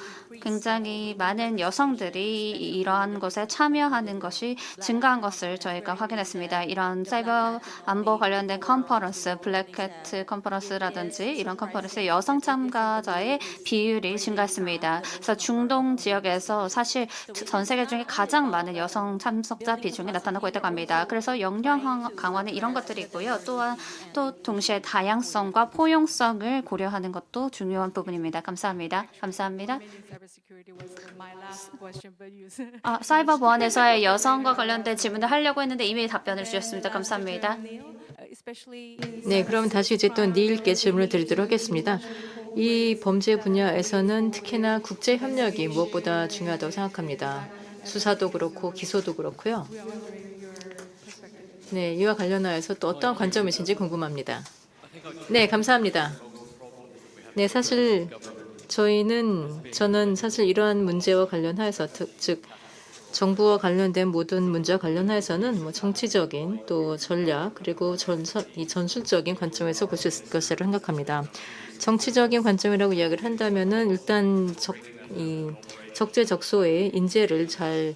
굉장히 많은 여성들이 이러한 것에 참여하는 것이 증가한 것을 저희가 확인했습니다. 이런 사이버 안보 관련된 컨퍼런스, 블랙캣 컨퍼런스라든지 이런 컨퍼런스에 여성 참가자의 비율이 증가했습니다. 그래서 중동 지역에서 사실 전 세계 중에 가장 많은 여성 참석자 비중이 나타나고 있다고 합니다. 그래서 역량 강화는 이런 것들이 있고요. 또한 또 동시에 다양성과 포용성을 고려하는 것도 중요한 부분입니다. 감사합니다. 감사합니다. cybersecurity was my last question, but you 사이버 보안에서의 여성과 관련된 질문을 하려고 했는데 이미 답변을 주셨습니다. 감사합니다. especially 네, 그럼 다시 이제 또 닐께 질문을 드리도록 하겠습니다. 이 범죄 분야에서는 특히나 국제 협력이 무엇보다 중요하다고 생각합니다. 수사도 그렇고 기소도 그렇고요. 네, 이와 관련하여서 또 어떤 관점이신지 궁금합니다. 네, 감사합니다. 네, 사실 저는 사실 이러한 문제와 관련하여서 즉 정부와 관련된 모든 문제와 관련해서는 뭐 정치적인 또 전략 그리고 이 전술적인 관점에서 볼 수 있을 것이라고 생각합니다. 정치적인 관점이라고 이야기를 한다면은 일단 이 적재적소의 인재를 잘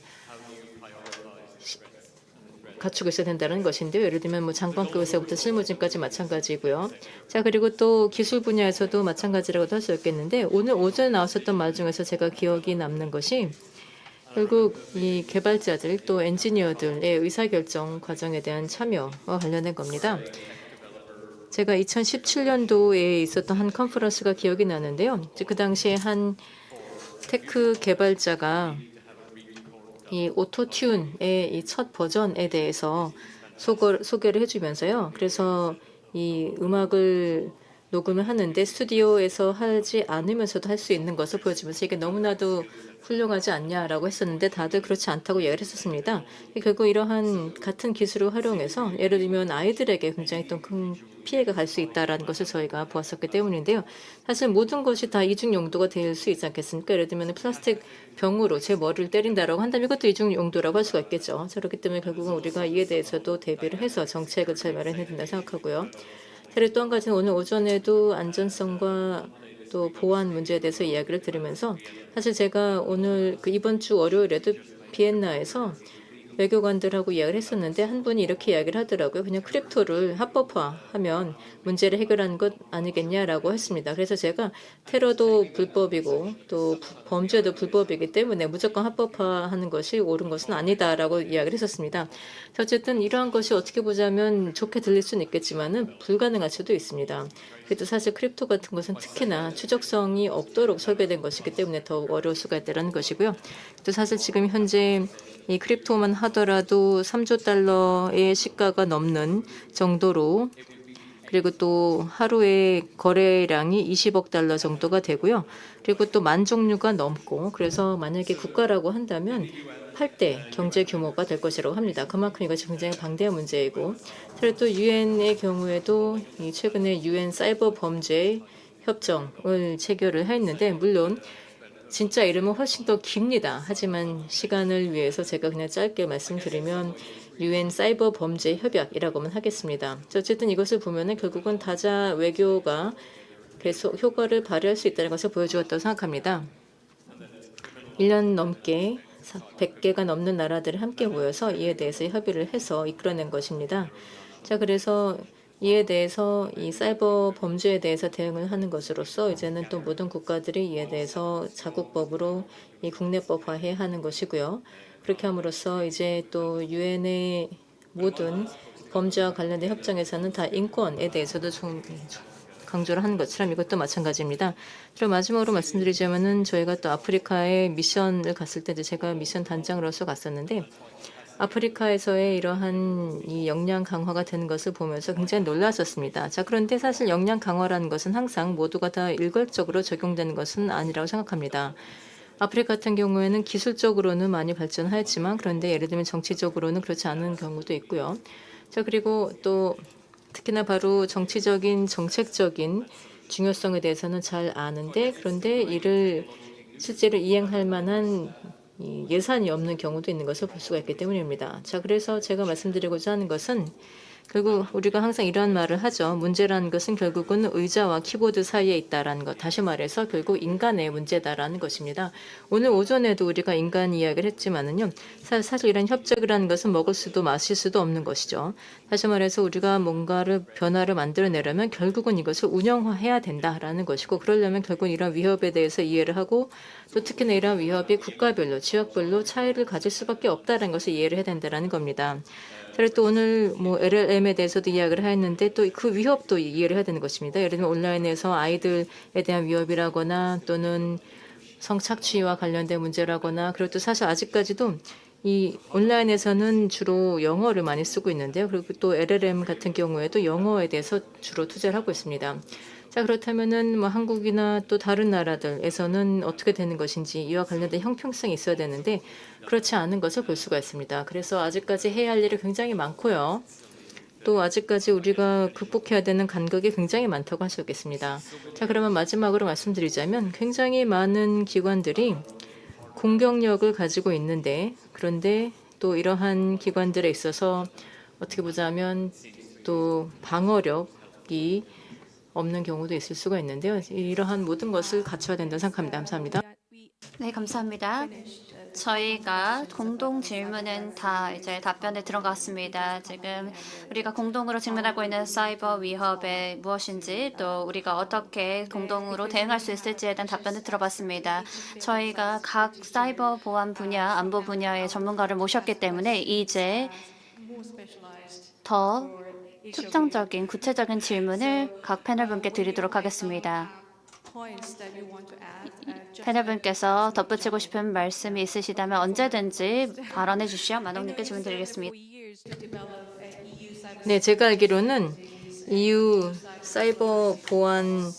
갖추고 있어야 된다는 것인데요. 예를 들면 뭐 장관급에서부터 실무진까지 마찬가지고요. 자, 그리고 또 기술 분야에서도 마찬가지라고도 할 수 있겠는데 오늘 오전에 나왔었던 말 중에서 제가 기억이 남는 것이 결국 이 개발자들 또 엔지니어들의 의사결정 과정에 대한 참여와 관련된 겁니다. 제가 2017년도에 있었던 한 컨퍼런스가 기억이 나는데요. 그 당시에 한 테크 개발자가 이 오토튠의 이 첫 버전에 대해서 소개를 해주면서요. 그래서 이 음악을 녹음을 하는데 스튜디오에서 하지 않으면서도 할 수 있는 것을 보여주면서 이게 너무나도 훌륭하지 않냐라고 했었는데 다들 그렇지 않다고 이야기를 했었습니다. 결국 이러한 같은 기술을 활용해서 예를 들면 아이들에게 굉장히 또 큰 피해가 갈 수 있다는 것을 저희가 보았었기 때문인데요. 사실 모든 것이 다 이중 용도가 될 수 있지 않겠습니까? 예를 들면 플라스틱 병으로 제 머리를 때린다라고 한다면 이것도 이중 용도라고 할 수가 있겠죠. 그렇기 때문에 결국은 우리가 이에 대해서도 대비를 해서 정책을 잘 마련해야 된다 생각하고요. 그리고 또 한 가지는 오늘 오전에도 안전성과 또 보안 문제에 대해서 이야기를 들으면서 사실 제가 오늘 이번 주 월요일에도 비엔나에서 외교관들하고 이야기를 했었는데 한 분이 이렇게 이야기를 하더라고요. 그냥 크립토를 합법화하면 문제를 해결하는 것 아니겠냐라고 했습니다. 그래서 제가 테러도 불법이고 또 범죄도 불법이기 때문에 무조건 합법화하는 것이 옳은 것은 아니다라고 이야기를 했었습니다. 어쨌든 이러한 것이 어떻게 보자면 좋게 들릴 수는 있겠지만은 불가능할 수도 있습니다. 그래도 사실 크립토 같은 것은 특히나 추적성이 없도록 설계된 것이기 때문에 더욱 어려울 수가 있다는 것이고요. 또 사실 지금 현재 이 크립토만 하더라도 3조 달러의 시가가 넘는 정도로 그리고 또 하루의 거래량이 20억 달러 정도가 되고요. 그리고 또 10,000종류가 넘고 그래서 만약에 국가라고 한다면 8대 경제 규모가 될 것이라고 합니다. 그만큼 이것이 굉장히 방대한 문제이고 그리고 또 유엔의 경우에도 이 최근에 유엔 사이버 범죄 협정을 체결을 했는데 물론 진짜 이름은 훨씬 더 깁니다. 하지만 시간을 위해서 제가 그냥 짧게 말씀드리면 유엔 사이버 범죄 협약이라고만 하겠습니다. 어쨌든 이것을 보면은 결국은 다자 외교가 계속 효과를 발휘할 수 있다는 것을 보여주었다고 생각합니다. 1년 넘게 100개가 넘는 나라들이 함께 모여서 이에 대해서 협의를 해서 이끌어낸 것입니다. 자, 그래서 이에 대해서 이 사이버 범죄에 대해서 대응을 하는 것으로서 이제는 또 모든 국가들이 이에 대해서 자국법으로 이 국내법화해야 하는 것이고요. 그렇게 함으로써 이제 또 유엔의 모든 범죄와 관련된 협정에서는 다 인권에 대해서도 좀 강조를 하는 것처럼 이것도 마찬가지입니다. 그리고 마지막으로 말씀드리자면은 저희가 또 아프리카에 미션을 갔을 때 이제 제가 미션 단장으로서 갔었는데 아프리카에서의 이러한 이 역량 강화가 되는 것을 보면서 굉장히 놀랐었습니다. 자, 그런데 사실 역량 강화라는 것은 항상 모두가 다 일괄적으로 적용되는 것은 아니라고 생각합니다. 아프리카 같은 경우에는 기술적으로는 많이 발전하였지만 그런데 예를 들면 정치적으로는 그렇지 않은 경우도 있고요. 자, 그리고 또 특히나 바로 정치적인 정책적인 중요성에 대해서는 잘 아는데 그런데 이를 실제로 이행할 만한 이 예산이 없는 경우도 있는 것을 볼 수가 있기 때문입니다. 자, 그래서 제가 말씀드리고자 하는 것은 결국 우리가 항상 이런 말을 하죠. 문제라는 것은 결국은 의자와 키보드 사이에 있다라는 것. 다시 말해서 결국 인간의 문제다라는 것입니다. 오늘 오전에도 우리가 인간 이야기를 했지만은요. 사실 이런 협작이라는 것은 먹을 수도 마실 수도 없는 것이죠. 다시 말해서 우리가 뭔가를 변화를 만들어내려면 결국은 이것을 운영화해야 된다라는 것이고 그러려면 결국 이런 위협에 대해서 이해를 하고 또 특히나 이런 위협이 국가별로 지역별로 차이를 가질 수밖에 없다는 것을 이해를 해야 된다는 겁니다. 그리고 또 오늘 뭐 LLM에 대해서도 이야기를 했는데 또 그 위협도 이해를 해야 되는 것입니다. 예를 들면 온라인에서 아이들에 대한 위협이라거나 또는 성착취와 관련된 문제라거나 그리고 또 사실 아직까지도 이 온라인에서는 주로 영어를 많이 쓰고 있는데요. 그리고 또 LLM 같은 경우에도 영어에 대해서 주로 투자를 하고 있습니다. 자, 그렇다면은 뭐 한국이나 또 다른 나라들에서는 어떻게 되는 것인지 이와 관련된 형평성이 있어야 되는데 그렇지 않은 것을 볼 수가 있습니다. 그래서 아직까지 해야 할 일이 굉장히 많고요. 또 아직까지 우리가 극복해야 되는 간격이 굉장히 많다고 할 수 있겠습니다. 자, 그러면 마지막으로 말씀드리자면 굉장히 많은 기관들이 공격력을 가지고 있는데 그런데 또 이러한 기관들에 있어서 어떻게 보자면 또 방어력이 없는 경우도 있을 수가 있는데요. 이러한 모든 것을 갖춰야 된다고 생각합니다. 감사합니다. 네, 감사합니다. 저희가 공동 질문은 다 이제 답변에 들어갔습니다. 지금 우리가 공동으로 직면하고 있는 사이버 위협이 무엇인지 또 우리가 어떻게 공동으로 대응할 수 있을지에 대한 답변을 들어봤습니다. 저희가 각 사이버 보안 분야, 안보 분야의 전문가를 모셨기 때문에 이제 더 특정적인 구체적인 질문을 각 패널분께 드리도록 하겠습니다. 패널분께서 덧붙이고 싶은 말씀이 있으시다면 언제든지 발언해 주시오. 만옥님께 질문 드리겠습니다. 네, 제가 알기로는 EU 사이버 보안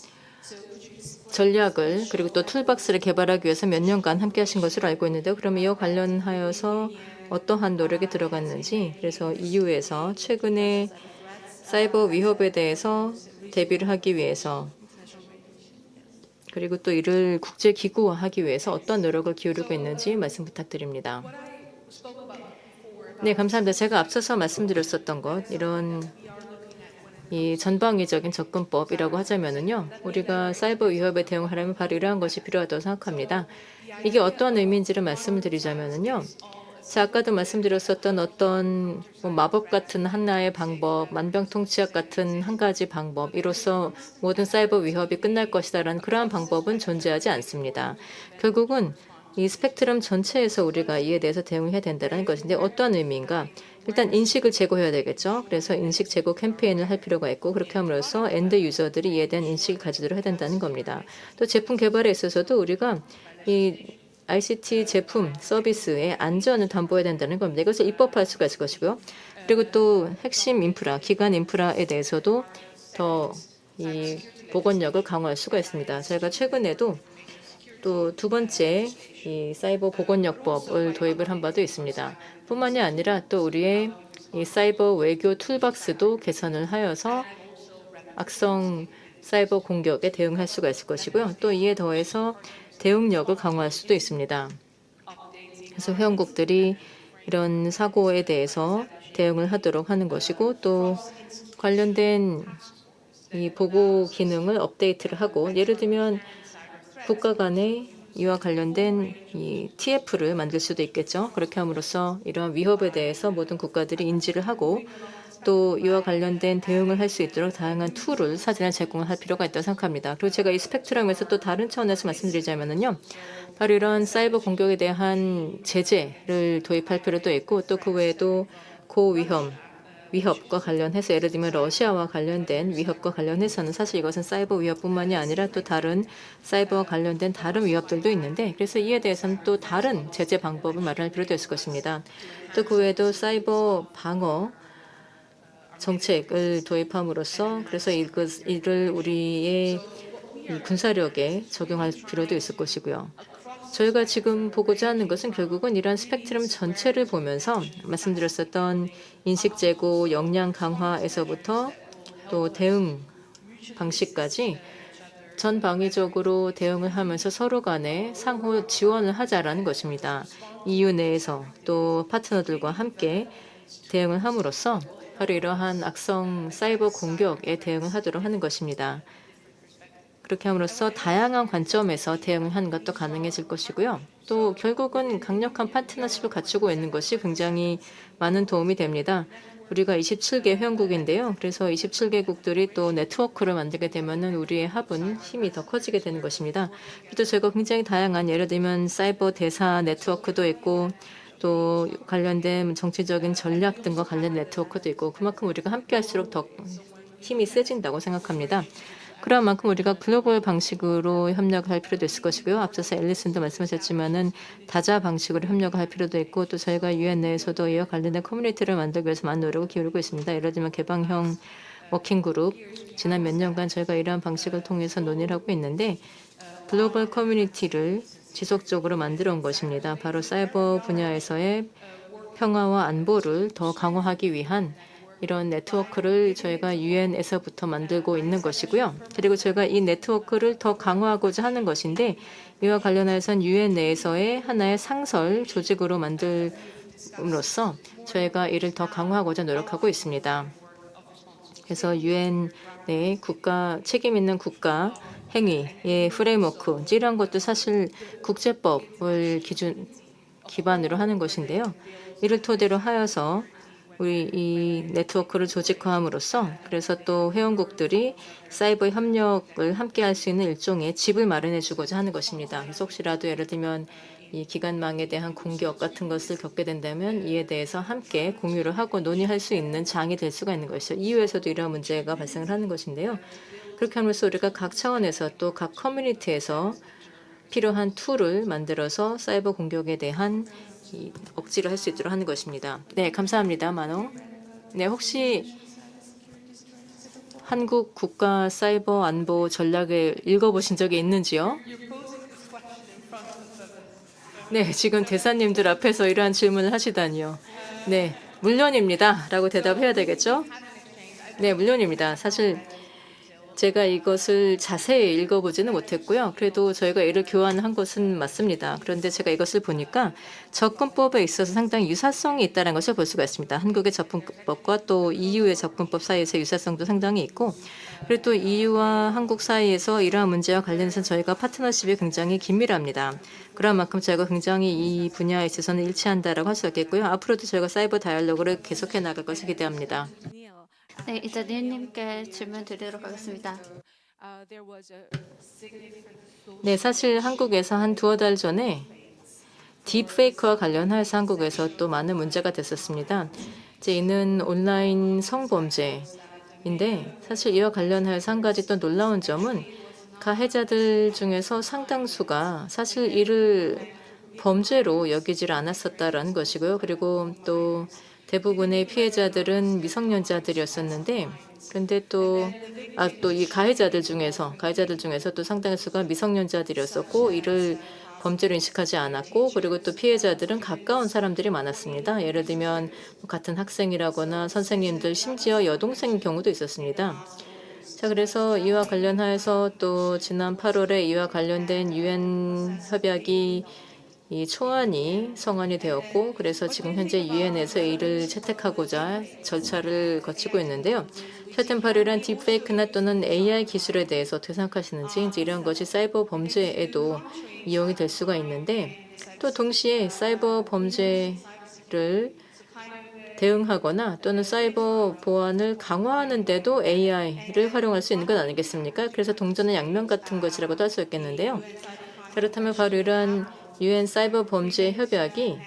전략을 그리고 또 툴박스를 개발하기 위해서 몇 년간 함께 하신 것으로 알고 있는데요. 그럼 이와 관련하여서 어떠한 노력이 들어갔는지, 그래서 EU에서 최근에 사이버 위협에 대해서 대비를 하기 위해서 그리고 또 이를 국제 기구화하기 위해서 어떤 노력을 기울이고 있는지 말씀 부탁드립니다. 네, 감사합니다. 제가 앞서서 말씀드렸었던 것, 이런 이 전방위적인 접근법이라고 하자면은요, 우리가 사이버 위협에 대응하려면 바로 이러한 것이 필요하다고 생각합니다. 이게 어떤 의미인지를 말씀을 드리자면은요, 제가 아까도 말씀드렸었던 어떤 마법 같은 하나의 방법, 만병통치약 같은 한 가지 방법, 이로써 모든 사이버 위협이 끝날 것이다라는 그러한 방법은 존재하지 않습니다. 결국은 이 스펙트럼 전체에서 우리가 이에 대해서 대응해야 된다는 것인데 어떤 의미인가? 일단 인식을 제고해야 되겠죠. 그래서 인식 제고 캠페인을 할 필요가 있고 그렇게 함으로써 엔드 유저들이 이에 대한 인식을 가지도록 해야 된다는 겁니다. 또 제품 개발에 있어서도 우리가 이 ICT 제품 서비스의 안전을 담보해야 된다는 겁니다. 이것을 입법할 수가 있을 것이고요. 그리고 또 핵심 인프라, 기관 인프라에 대해서도 더 이 보건력을 강화할 수가 있습니다. 저희가 최근에도 또 두 번째 이 사이버 보건력법을 도입을 한 바도 있습니다. 뿐만이 아니라 또 우리의 이 사이버 외교 툴박스도 개선을 하여서 악성 사이버 공격에 대응할 수가 있을 것이고요. 또 이에 더해서 대응력을 강화할 수도 있습니다. 그래서 회원국들이 이런 사고에 대해서 대응을 하도록 하는 것이고 또 관련된 이 보고 기능을 업데이트를 하고 예를 들면 국가 간에 이와 관련된 이 TF를 만들 수도 있겠죠. 그렇게 함으로써 이러한 위협에 대해서 모든 국가들이 인지를 하고 또 이와 관련된 대응을 할 수 있도록 다양한 툴을 사전에 제공을 할 필요가 있다고 생각합니다. 그리고 제가 이 스펙트럼에서 또 다른 차원에서 말씀드리자면요. 바로 이런 사이버 공격에 대한 제재를 도입할 필요도 있고 또 그 외에도 위협과 관련해서 예를 들면 러시아와 관련된 위협과 관련해서는 사실 이것은 사이버 위협뿐만이 아니라 또 다른 사이버와 관련된 다른 위협들도 있는데 그래서 이에 대해서는 또 다른 제재 방법을 마련할 필요도 있을 것입니다. 또 그 외에도 사이버 방어 정책을 도입함으로써 그래서 이를 우리의 이 군사력에 적용할 필요도 있을 것이고요. 저희가 지금 보고자 하는 것은 결국은 이러한 스펙트럼 전체를 보면서 말씀드렸었던 인식 제고, 역량 강화에서부터 또 대응 방식까지 전방위적으로 대응을 하면서 서로 간에 상호 지원을 하자라는 것입니다. EU 내에서 또 파트너들과 함께 대응을 함으로써 바로 이러한 악성 사이버 공격에 대응을 하도록 하는 것입니다. 그렇게 함으로써 다양한 관점에서 대응을 하는 것도 가능해질 것이고요. 또 결국은 강력한 파트너십을 갖추고 있는 것이 굉장히 많은 도움이 됩니다. 우리가 27개 회원국인데요. 그래서 27개국들이 또 네트워크를 만들게 되면은 우리의 합은 힘이 더 커지게 되는 것입니다. 또 저희가 굉장히 다양한 예를 들면 사이버 대사 네트워크도 있고 또 관련된 정치적인 전략 등과 관련 네트워크도 있고 그만큼 우리가 함께할수록 더 힘이 세진다고 생각합니다. 그런 만큼 우리가 글로벌 방식으로 협력을 할 필요도 있을 것이고요. 앞서서 앨리슨도 말씀하셨지만은 다자 방식으로 협력을 할 필요도 있고 또 저희가 유엔 내에서도 이와 관련된 커뮤니티를 만들기 위해서 많은 노력을 기울이고 있습니다. 예를 들면 개방형 워킹그룹 지난 몇 년간 저희가 이러한 방식을 통해서 논의를 하고 있는데 글로벌 커뮤니티를 지속적으로 만들어 온 것입니다. 바로 사이버 분야에서의 평화와 안보를 더 강화하기 위한 이런 네트워크를 저희가 유엔에서부터 만들고 있는 것이고요. 그리고 저희가 이 네트워크를 더 강화하고자 하는 것인데 이와 관련해서는 유엔 내에서의 하나의 상설 조직으로 만들므로써 저희가 이를 더 강화하고자 노력하고 있습니다. 그래서 유엔 내 국가 책임 있는 국가 행위의 프레임워크 이런 것도 사실 국제법을 기반으로 하는 것인데요. 이를 토대로 하여서 우리 이 네트워크를 조직화함으로써 그래서 또 회원국들이 사이버 협력을 함께 할 수 있는 일종의 집을 마련해 주고자 하는 것입니다. 그래서 혹시라도 예를 들면 이 기관망에 대한 공격 같은 것을 겪게 된다면 이에 대해서 함께 공유를 하고 논의할 수 있는 장이 될 수가 있는 것이죠. EU에서도 이러한 문제가 발생을 하는 것인데요. 그렇게 함으로써 우리가 각 차원에서 또 각 커뮤니티에서 필요한 툴을 만들어서 사이버 공격에 대한 억지를 할 수 있도록 하는 것입니다. 네, 감사합니다. 만호. 네, 혹시 한국 국가 사이버 안보 전략을 읽어보신 적이 있는지요? 네, 지금 대사님들 앞에서 이러한 질문을 하시다니요. 네, 물론입니다. 라고 대답해야 되겠죠? 네, 물론입니다. 사실 제가 이것을 자세히 읽어보지는 못했고요. 그래도 저희가 이를 교환한 것은 맞습니다. 그런데 제가 이것을 보니까 접근법에 있어서 상당히 유사성이 있다는 것을 볼 수가 있습니다. 한국의 접근법과 또 EU의 접근법 사이에서 유사성도 상당히 있고 그리고 또 EU와 한국 사이에서 이러한 문제와 관련해서 저희가 파트너십이 굉장히 긴밀합니다. 그런 만큼 저희가 굉장히 이 분야에 있어서는 일치한다라고 할 수 있겠고요. 앞으로도 저희가 사이버 다이얼로그를 계속해 나갈 것을 기대합니다. 네, 이제 닐님께 질문 드리도록 하겠습니다. 네, 사실 한국에서 한 두어 달 전에 딥페이크와 관련해서 한국에서 또 많은 문제가 됐었습니다. 이제 이는 온라인 성범죄인데 사실 이와 관련해서 한 가지 또 놀라운 점은 가해자들 중에서 상당수가 사실 이를 범죄로 여기지를 않았었다라는 것이고요. 그리고 또 대부분의 피해자들은 미성년자들이었었는데 그런데 또 이 가해자들 중에서 또 상당수가 미성년자들이었었고 이를 범죄로 인식하지 않았고 그리고 또 피해자들은 가까운 사람들이 많았습니다. 예를 들면 같은 학생이라거나 선생님들 심지어 여동생인 경우도 있었습니다. 자, 그래서 이와 관련하여서 또 지난 8월에 이와 관련된 유엔 협약이 이 초안이 성안이 되었고 그래서 지금 현재 유엔에서 이를 채택하고자 절차를 거치고 있는데요. 최근 발효한 딥페이크나 또는 AI 기술에 대해서 어떻게 생각하시는지 이제 이런 것이 사이버 범죄에도 이용이 될 수가 있는데 또 동시에 사이버 범죄를 대응하거나 또는 사이버 보안을 강화하는 데도 AI를 활용할 수 있는 것 아니겠습니까? 그래서 동전의 양면 같은 것이라고도 할 수 있겠는데요. 그렇다면 바로 이러한 유엔 사이버 범죄 협약이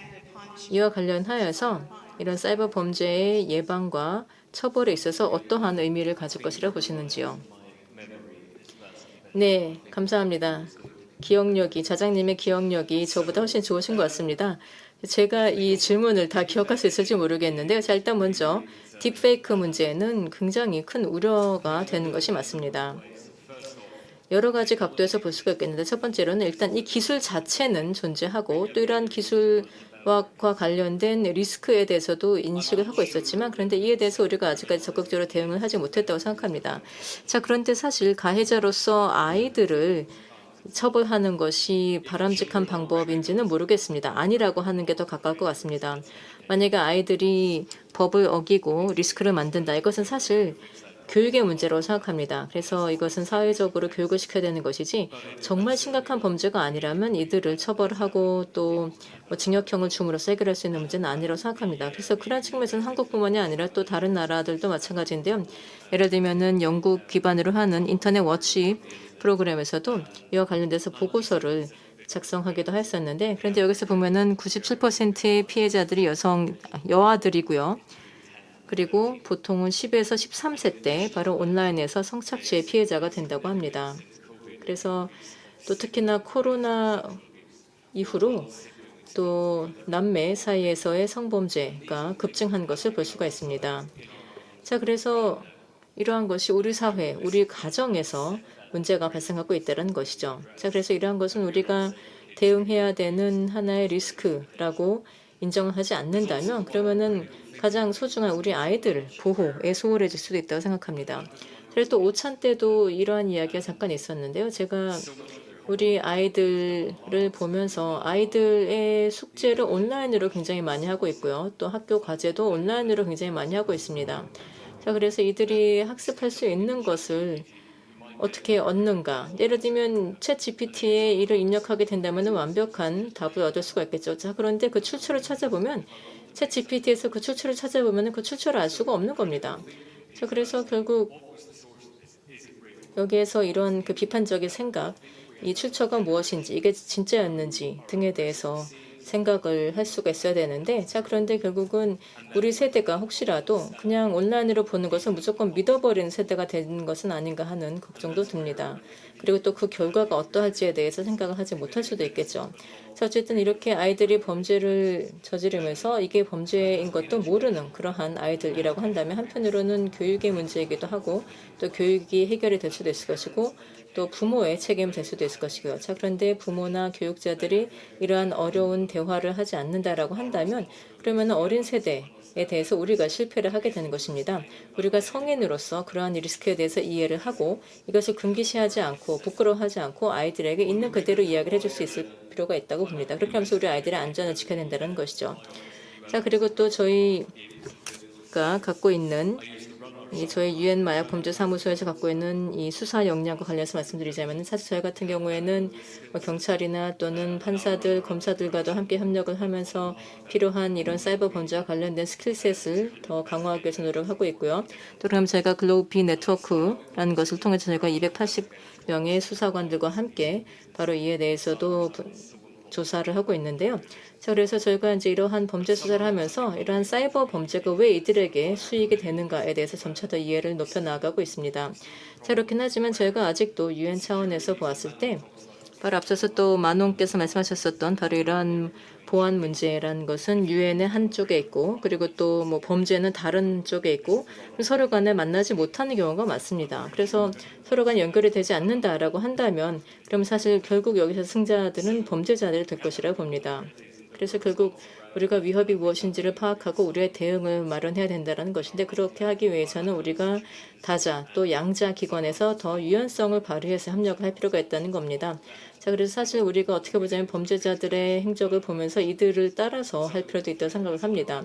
이와 관련하여서 이런 사이버 범죄의 예방과 처벌에 있어서 어떠한 의미를 가질 것이라 보시는지요? 네, 감사합니다. 자장님의 기억력이 저보다 훨씬 좋으신 것 같습니다. 제가 이 질문을 다 기억할 수 있을지 모르겠는데요. 자, 일단 먼저 딥페이크 문제는 굉장히 큰 우려가 되는 것이 맞습니다. 여러 가지 각도에서 볼 수가 있겠는데 첫 번째로는 일단 이 기술 자체는 존재하고 또 이러한 기술과 관련된 리스크에 대해서도 인식을 하고 있었지만 그런데 이에 대해서 우리가 아직까지 적극적으로 대응을 하지 못했다고 생각합니다. 자, 그런데 사실 가해자로서 아이들을 처벌하는 것이 바람직한 방법인지는 모르겠습니다. 아니라고 하는 게 더 가까울 것 같습니다. 만약에 아이들이 법을 어기고 리스크를 만든다. 이것은 사실 교육의 문제라고 생각합니다. 그래서 이것은 사회적으로 교육을 시켜야 되는 것이지 정말 심각한 범죄가 아니라면 이들을 처벌하고 또 징역형을 줌으로써 해결할 수 있는 문제는 아니라고 생각합니다. 그래서 그런 측면에서는 한국뿐만이 아니라 또 다른 나라들도 마찬가지인데요. 예를 들면은 영국 기반으로 하는 인터넷 워치 프로그램에서도 이와 관련돼서 보고서를 작성하기도 했었는데 그런데 여기서 보면은 97%의 피해자들이 여아들이고요. 그리고 보통은 10에서 13세 때 바로 온라인에서 성착취의 피해자가 된다고 합니다. 그래서 또 특히나 코로나 이후로 또 남매 사이에서의 성범죄가 급증한 것을 볼 수가 있습니다. 자, 그래서 이러한 것이 우리 사회, 우리 가정에서 문제가 발생하고 있다는 것이죠. 자, 그래서 이러한 것은 우리가 대응해야 되는 하나의 리스크라고 인정을 하지 않는다면 그러면은 가장 소중한 우리 아이들 보호에 소홀해질 수도 있다고 생각합니다. 그래서 또 오찬 때도 이러한 이야기가 잠깐 있었는데요. 제가 우리 아이들을 보면서 아이들의 숙제를 온라인으로 굉장히 많이 하고 있고요. 또 학교 과제도 온라인으로 굉장히 많이 하고 있습니다. 자, 그래서 이들이 학습할 수 있는 것을 어떻게 얻는가? 예를 들면 챗 GPT에 이를 입력하게 된다면 완벽한 답을 얻을 수가 있겠죠. 자, 그런데 그 출처를 찾아보면 챗 GPT에서 그 출처를 찾아보면 그 출처를 알 수가 없는 겁니다. 자, 그래서 결국 여기에서 이런 그 비판적인 생각, 이 출처가 무엇인지, 이게 진짜였는지 등에 대해서 생각을 할 수가 있어야 되는데, 자, 그런데 결국은 우리 세대가 혹시라도 그냥 온라인으로 보는 것을 무조건 믿어버리는 세대가 되는 것은 아닌가 하는 걱정도 듭니다. 그리고 또 그 결과가 어떠할지에 대해서 생각을 하지 못할 수도 있겠죠. 자, 어쨌든 이렇게 아이들이 범죄를 저지르면서 이게 범죄인 것도 모르는 그러한 아이들이라고 한다면 한편으로는 교육의 문제이기도 하고 또 교육이 해결이 될 수도 있을 것이고 또 부모의 책임이 될 수도 있을 것이고요. 자, 그런데 부모나 교육자들이 이러한 어려운 대화를 하지 않는다라고 한다면 그러면 어린 세대에 대해서 우리가 실패를 하게 되는 것입니다. 우리가 성인으로서 그러한 리스크에 대해서 이해를 하고 이것을 금기시하지 않고 부끄러워하지 않고 아이들에게 있는 그대로 이야기를 해줄 수 있을 필요가 있다고 봅니다. 그렇게 하면서 우리 아이들의 안전을 지켜야 된다는 것이죠. 자, 그리고 또 저희가 갖고 있는 저희 유엔 마약 범죄 사무소에서 갖고 있는 이 수사 역량과 관련해서 말씀드리자면 사실 저희 같은 경우에는 경찰이나 또는 판사들, 검사들과도 함께 협력을 하면서 필요한 이런 사이버 범죄와 관련된 스킬셋을 더 강화하기 위해서 노력하고 있고요. 또 그럼 저희가 글로비 네트워크라는 것을 통해서 저희가 280명의 수사관들과 함께 바로 이에 대해서도 조사를 하고 있는데요. 자, 그래서 저희가 이제 이러한 범죄 수사를 하면서 이러한 사이버 범죄가 왜 이들에게 수익이 되는가에 대해서 점차 더 이해를 높여 나가고 있습니다. 자, 그렇긴 하지만 저희가 아직도 유엔 차원에서 보았을 때 바로 앞서서 또 만원께서 말씀하셨었던 바로 이러한 보안 문제라는 것은 유엔의 한쪽에 있고 그리고 또 뭐 범죄는 다른 쪽에 있고 서로 간에 만나지 못하는 경우가 많습니다. 그래서 서로 간 연결이 되지 않는다라고 한다면 그럼 사실 결국 여기서 승자들은 범죄자들이 될 것이라고 봅니다. 그래서 결국 우리가 위협이 무엇인지를 파악하고 우리의 대응을 마련해야 된다는 것인데 그렇게 하기 위해서는 우리가 다자 또 양자 기관에서 더 유연성을 발휘해서 협력을 할 필요가 있다는 겁니다. 자, 그래서 사실 우리가 어떻게 보자면 범죄자들의 행적을 보면서 이들을 따라서 할 필요도 있다고 생각을 합니다.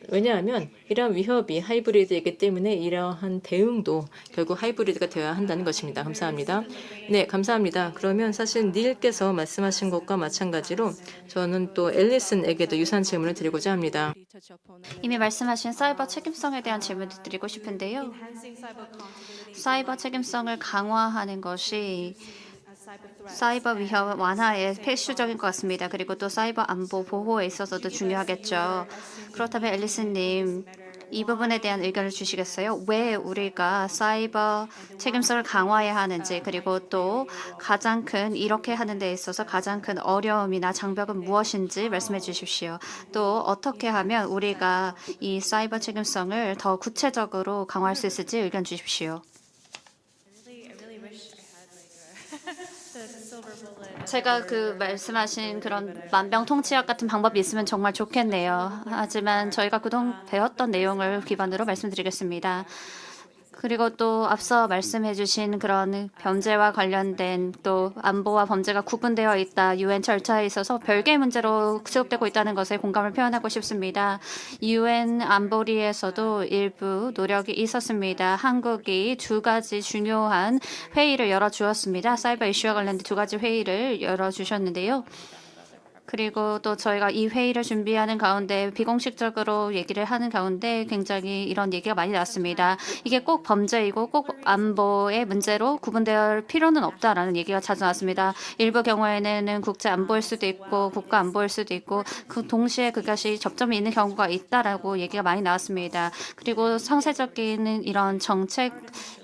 왜냐하면 이러한 위협이 하이브리드이기 때문에 이러한 대응도 결국 하이브리드가 되어야 한다는 것입니다. 감사합니다. 네, 감사합니다. 그러면 사실 닐께서 말씀하신 것과 마찬가지로 저는 또 앨리슨에게도 유사한 질문을 드리고자 합니다. 이미 말씀하신 사이버 책임성에 대한 질문을 드리고 싶은데요. 사이버 책임성을 강화하는 것이 사이버 위협 완화에 필수적인 것 같습니다. 그리고 또 사이버 안보 보호에 있어서도 중요하겠죠. 그렇다면 앨리스님, 이 부분에 대한 의견을 주시겠어요? 왜 우리가 사이버 책임성을 강화해야 하는지 그리고 또 가장 큰 이렇게 하는 데 있어서 가장 큰 어려움이나 장벽은 무엇인지 말씀해 주십시오. 또 어떻게 하면 우리가 이 사이버 책임성을 더 구체적으로 강화할 수 있을지 의견 주십시오. I really wish I had the silver bullet. 제가 그 말씀하신 그런 만병통치약 같은 방법이 있으면 정말 좋겠네요. 하지만 저희가 그동안 배웠던 내용을 기반으로 말씀드리겠습니다. 그리고 또 앞서 말씀해 주신 그런 범죄와 관련된 또 안보와 범죄가 구분되어 있다. 유엔 절차에 있어서 별개의 문제로 지속되고 있다는 것에 공감을 표현하고 싶습니다. 유엔 안보리에서도 일부 노력이 있었습니다. 한국이 두 가지 중요한 회의를 열어주었습니다. 사이버 이슈와 관련된 두 가지 회의를 열어주셨는데요. 그리고 또 저희가 이 회의를 준비하는 가운데 비공식적으로 얘기를 하는 가운데 굉장히 이런 얘기가 많이 나왔습니다. 이게 꼭 범죄이고 꼭 안보의 문제로 구분될 필요는 없다라는 얘기가 자주 나왔습니다. 일부 경우에는 국제 안보일 수도 있고 국가 안보일 수도 있고 그 동시에 그것이 접점이 있는 경우가 있다라고 얘기가 많이 나왔습니다. 그리고 상세적인 이런 정책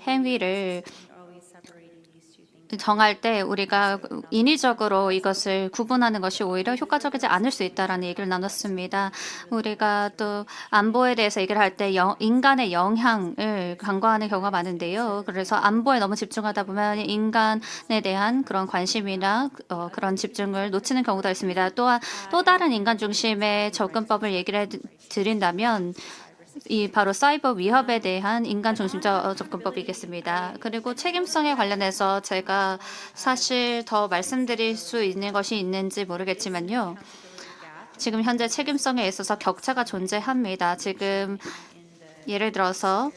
행위를 Always separating these two things 정할 때 우리가 인위적으로 이것을 구분하는 것이 오히려 효과적이지 않을 수 있다라는 얘기를 나눴습니다. 우리가 또 안보에 대해서 얘기를 할 때 인간의 영향을 간과하는 경우가 많은데요. 그래서 안보에 너무 집중하다 보면 인간에 대한 그런 관심이나 그런 집중을 놓치는 경우가 있습니다. 또한 또 다른 인간 중심의 접근법을 얘기를 드린다면 이 바로 사이버 위협에 대한 인간 중심적 접근법이겠습니다. 그리고 책임성에 관련해서 제가 사실 더 말씀드릴 수 있는 것이 있는지 모르겠지만요. 지금 현재 책임성에 있어서 격차가 존재합니다. 지금 예를 들어서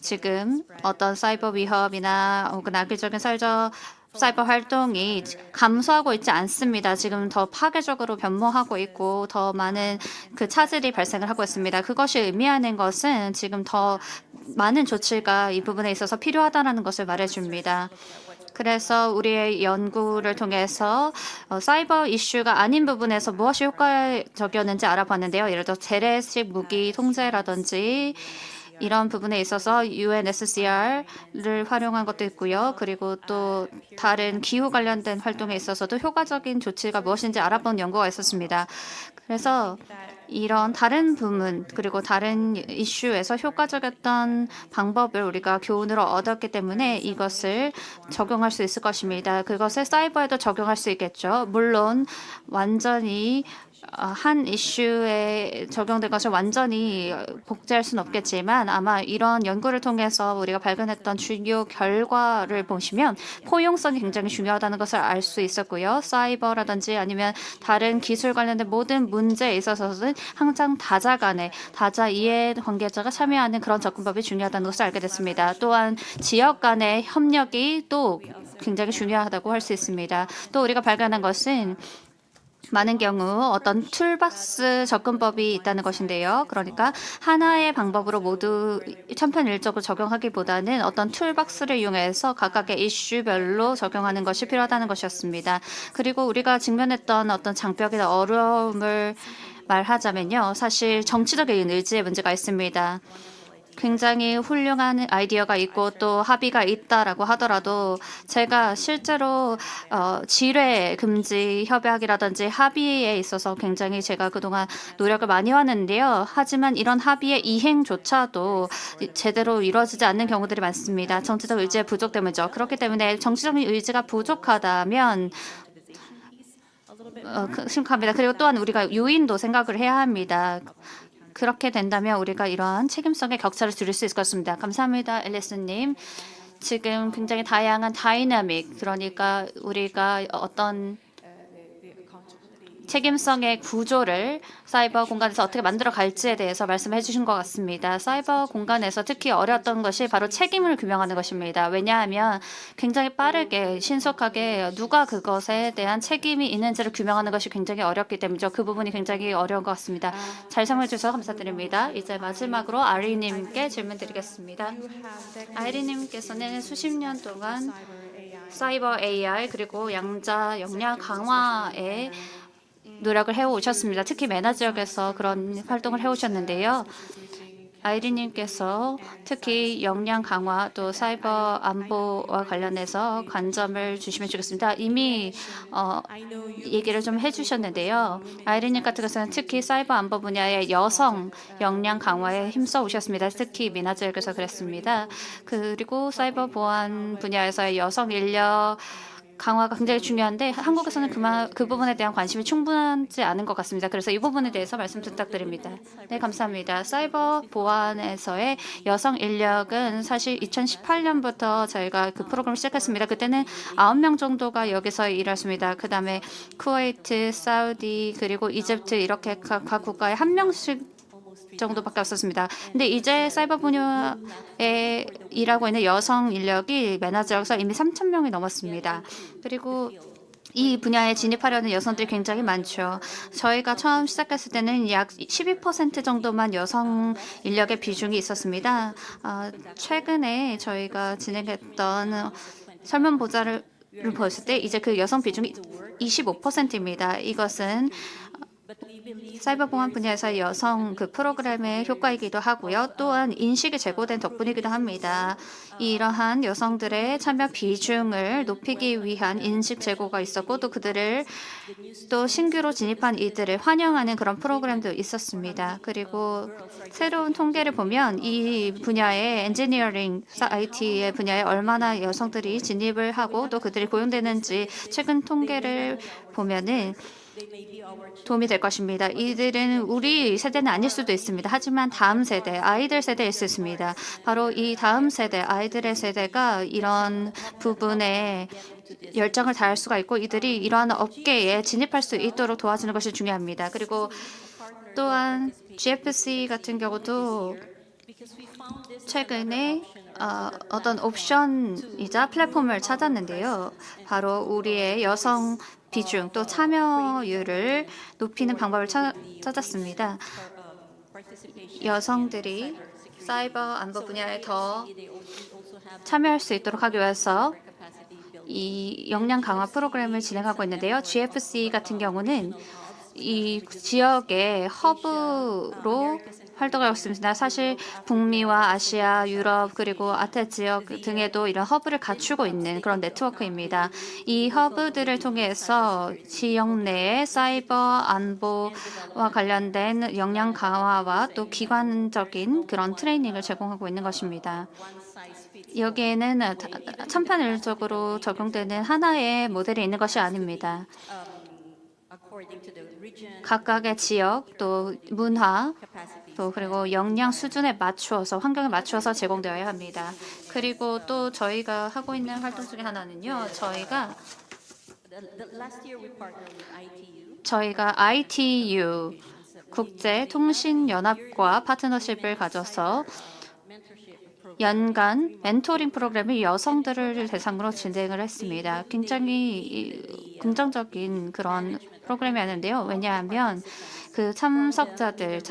지금 어떤 사이버 위협이나 혹은 악의적인 사이버 활동이 감소하고 있지 않습니다. 지금 더 파괴적으로 변모하고 있고 더 많은 그 차질이 발생을 하고 있습니다. 그것이 의미하는 것은 지금 더 많은 조치가 이 부분에 있어서 필요하다는 것을 말해줍니다. 그래서 우리의 연구를 통해서 사이버 이슈가 아닌 부분에서 무엇이 효과적이었는지 알아봤는데요. 예를 들어 재래식 무기 통제라든지 이런 부분에 있어서 UNSCR를 활용한 것도 있고요. 그리고 또 다른 기후 관련된 활동에 있어서도 효과적인 조치가 무엇인지 알아본 연구가 있었습니다. 그래서 이런 다른 부분 그리고 다른 이슈에서 효과적이었던 방법을 우리가 교훈으로 얻었기 때문에 이것을 적용할 수 있을 것입니다. 그것을 사이버에도 적용할 수 있겠죠. 물론 완전히 한 이슈에 적용된 것을 완전히 복제할 수는 없겠지만 아마 이런 연구를 통해서 우리가 발견했던 주요 결과를 보시면 포용성이 굉장히 중요하다는 것을 알 수 있었고요. 사이버라든지 아니면 다른 기술 관련된 모든 문제에 있어서는 항상 다자 이해 관계자가 참여하는 그런 접근법이 중요하다는 것을 알게 됐습니다. 또한 지역 간의 협력이 또 굉장히 중요하다고 할 수 있습니다. 또 우리가 발견한 것은 많은 경우 어떤 툴박스 접근법이 있다는 것인데요. 그러니까 하나의 방법으로 모두 천편일적으로 적용하기보다는 어떤 툴박스를 이용해서 각각의 이슈별로 적용하는 것이 필요하다는 것이었습니다. 그리고 우리가 직면했던 어떤 장벽이나 어려움을 말하자면요. 사실 정치적인 의지의 문제가 있습니다. 굉장히 훌륭한 아이디어가 있고 또 합의가 있다라고 하더라도 제가 실제로 지뢰 금지 협약이라든지 합의에 있어서 굉장히 제가 그동안 노력을 많이 하는데요. 하지만 이런 합의의 이행조차도 제대로 이루어지지 않는 경우들이 많습니다. 정치적 의지의 부족 때문이죠. 그렇기 때문에 정치적인 의지가 부족하다면 심각합니다. 그리고 또한 우리가 요인도 생각을 해야 합니다. 그렇게 된다면 우리가 이러한 책임성의 격차를 줄일 수 있을 것 같습니다. 감사합니다, 앨리스님. 지금 굉장히 다양한 다이나믹, 그러니까 우리가 어떤 책임성의 구조를 사이버 공간에서 어떻게 만들어 갈지에 대해서 말씀해 주신 것 같습니다. 사이버 공간에서 특히 어려웠던 것이 바로 책임을 규명하는 것입니다. 왜냐하면 굉장히 빠르게 신속하게 누가 그것에 대한 책임이 있는지를 규명하는 것이 굉장히 어렵기 때문이죠. 그 부분이 굉장히 어려운 것 같습니다. 잘 설명해 주셔서 감사드립니다. 이제 마지막으로 아리님께 질문 드리겠습니다. 아이리님께서는 수십 년 동안 사이버 AI 그리고 양자 역량 강화에 노력을 해오셨습니다. 특히 매너 지역에서 그런 활동을 해오셨는데요. 아이리님께서 특히 역량 강화 또 사이버 안보와 관련해서 관점을 주시면 좋겠습니다. 이미 얘기를 좀 해주셨는데요. 아이리님 같은 경우는 특히 사이버 안보 분야의 여성 역량 강화에 힘써 오셨습니다. 특히 미나 지역에서 그랬습니다. 그리고 사이버 보안 분야에서의 여성 인력 강화가 굉장히 중요한데 한국에서는 그 부분에 대한 관심이 충분하지 않은 것 같습니다. 그래서 이 부분에 대해서 말씀 부탁드립니다. 네, 감사합니다. 사이버 보안에서의 여성 인력은 사실 2018년부터 저희가 그 프로그램을 시작했습니다. 그때는 9명 정도가 여기서 일했습니다. 그다음에 쿠웨이트, 사우디 그리고 이집트 이렇게 각 국가에 1명씩 정도밖에 없었습니다. 근데 이제 사이버 분야에 일하고 있는 여성 인력이 매너지역에서 이미 3,000명이 넘었습니다. 그리고 이 분야에 진입하려는 여성들이 굉장히 많죠. 저희가 처음 시작했을 때는 약 12% 정도만 여성 인력의 비중이 있었습니다. 최근에 저희가 진행했던 설문보자를 보았을 때 이제 그 여성 비중이 25%입니다. 이것은 사이버 보안 분야에서 여성 그 프로그램의 효과이기도 하고요. 또한 인식이 제고된 덕분이기도 합니다. 이러한 여성들의 참여 비중을 높이기 위한 인식 제고가 있었고 또 그들을 또 신규로 진입한 이들을 환영하는 그런 프로그램도 있었습니다. 그리고 새로운 통계를 보면 이 분야의 엔지니어링, IT의 분야에 얼마나 여성들이 진입을 하고 또 그들이 고용되는지 최근 통계를 보면은 도움이 될 것입니다. 이들은 우리 세대는 아닐 수도 있습니다. 하지만 다음 세대, 아이들 세대일 수 있습니다. 바로 이 다음 세대, 아이들의 세대가 이런 부분에 열정을 다할 수가 있고 이들이 이러한 업계에 진입할 수 있도록 도와주는 것이 중요합니다. 그리고 또한 GFC 같은 경우도 최근에 어떤 옵션이자 플랫폼을 찾았는데요. 바로 우리의 여성 비중 또 참여율을 높이는 방법을 찾았습니다. 여성들이 사이버 안보 분야에 더 참여할 수 있도록 하기 위해서 이 역량 강화 프로그램을 진행하고 있는데요. GFC 같은 경우는 이 지역의 허브로 활동하고 있습니다. 사실 북미와 아시아, 유럽 그리고 아태 지역 등에도 이런 허브를 갖추고 있는 그런 네트워크입니다. 이 허브들을 통해서 지역 내에 사이버 안보와 관련된 역량 강화와 또 기관적인 그런 트레이닝을 제공하고 있는 것입니다. 여기에는 천편일적으로 적용되는 하나의 모델이 있는 것이 아닙니다. 각각의 지역 또 문화 또 그리고 역량 수준에 맞추어서 환경에 맞추어서 제공되어야 합니다. 그리고 또 저희가 하고 있는 활동 중에 하나는요. 저희가 ITU 국제통신연합과 파트너십을 가져서 연간 멘토링 프로그램을 여성들을 대상으로 진행을 했습니다. 굉장히 긍정적인 그런 프로그램이었는데요. 왜냐하면 그 참가자들이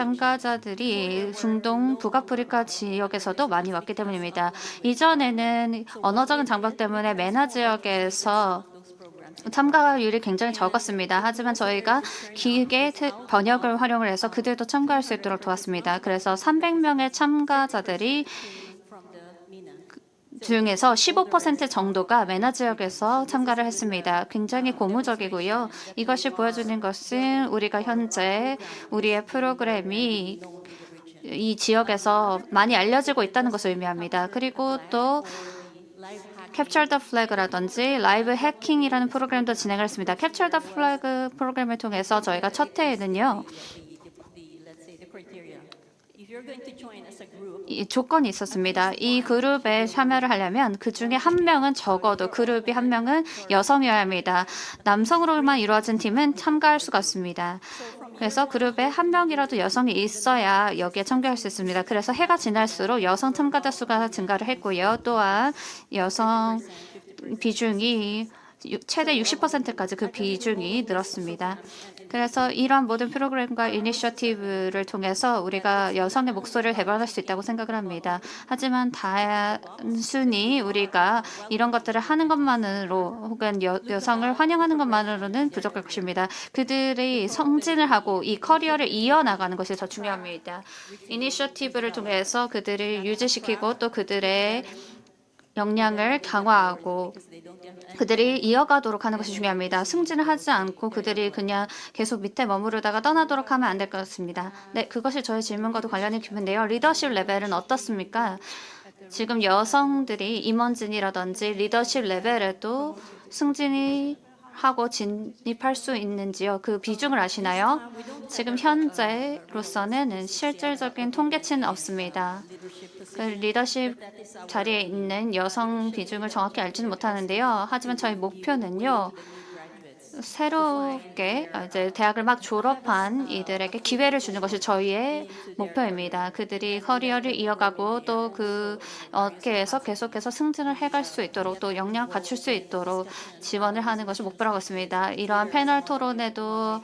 중동 북아프리카 지역에서도 많이 왔기 때문입니다. 이전에는 언어적인 장벽 때문에 메나 지역에서 참가율이 굉장히 적었습니다. 하지만 저희가 기계 번역을 활용을 해서 그들도 참가할 수 있도록 도왔습니다. 그래서 300명의 참가자들이 중에서 15% 정도가 메나 지역에서 참가를 했습니다. 굉장히 고무적이고요. 이것이 보여주는 것은 우리가 현재 우리의 프로그램이 이 지역에서 많이 알려지고 있다는 것을 의미합니다. 그리고 또 Capture the Flag라든지 라이브 해킹이라는 프로그램도 진행을 했습니다. Capture the Flag 프로그램을 통해서 저희가 첫 해에는요. 이 조건이 있었습니다. 이 그룹에 참여를 하려면 그 중에 한 명은 적어도 그룹이 한 명은 여성이어야 합니다. 남성으로만 이루어진 팀은 참가할 수가 없습니다. 그래서 그룹에 한 명이라도 여성이 있어야 여기에 참가할 수 있습니다. 그래서 해가 지날수록 여성 참가자 수가 증가를 했고요. 또한 여성 비중이 최대 60%까지 그 비중이 늘었습니다. 그래서 이러한 모든 프로그램과 이니셔티브를 통해서 우리가 여성의 목소리를 대변할 수 있다고 생각을 합니다. 하지만 단순히 우리가 이런 것들을 하는 것만으로 혹은 여성을 환영하는 것만으로는 부족할 것입니다. 그들이 성진을 하고 이 커리어를 이어나가는 것이 더 중요합니다. 이니셔티브를 통해서 그들을 유지시키고 또 그들의 역량을 강화하고 그들이 이어가도록 하는 것이 중요합니다. 승진을 하지 않고 그들이 그냥 계속 밑에 머무르다가 떠나도록 하면 안 될 것 같습니다. 네, 그것이 저의 질문과도 관련이 깊은데요. 리더십 레벨은 어떻습니까? 지금 여성들이 임원진이라든지 리더십 레벨에도 승진이 하고 진입할 수 있는지요? 그 비중을 아시나요? 지금 현재로서는 실질적인 통계치는 없습니다. 그 리더십 자리에 있는 여성 비중을 정확히 알지는 못하는데요. 하지만 저희 목표는요. 새롭게 이제 대학을 막 졸업한 이들에게 기회를 주는 것이 저희의 목표입니다. 그들이 커리어를 이어가고 또 그 업계에서 계속해서 승진을 해갈 수 있도록 또 역량을 갖출 수 있도록 지원을 하는 것이 목표라고 있습니다. 이러한 패널 토론에도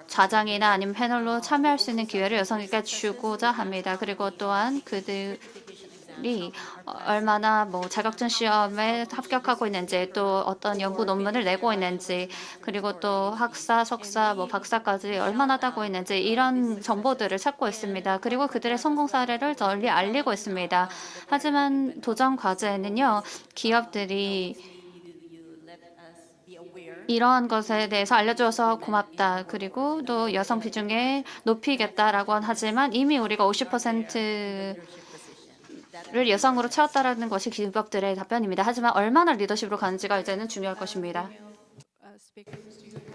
좌장이나 아니면 패널로 참여할 수 있는 기회를 여성에게 주고자 합니다. 그리고 또한 여성들이 얼마나 뭐 자격증 시험에 합격하고 있는지, 또 어떤 연구 논문을 내고 있는지, 그리고 또 학사, 석사, 뭐 박사까지 얼마나 따고 있는지 이런 정보들을 찾고 있습니다. 그리고 그들의 성공 사례를 널리 알리고 있습니다. 하지만 도전 과제는요, 기업들이 이러한 것에 대해서 알려줘서 고맙다. 그리고 또 여성 비중에 높이겠다라고 하지만 이미 우리가 50%를 여성으로 채웠다라는 것이 기업들의 답변입니다. 하지만 얼마나 리더십으로 가는지가 이제는 중요할 것입니다. Speakers, do you have?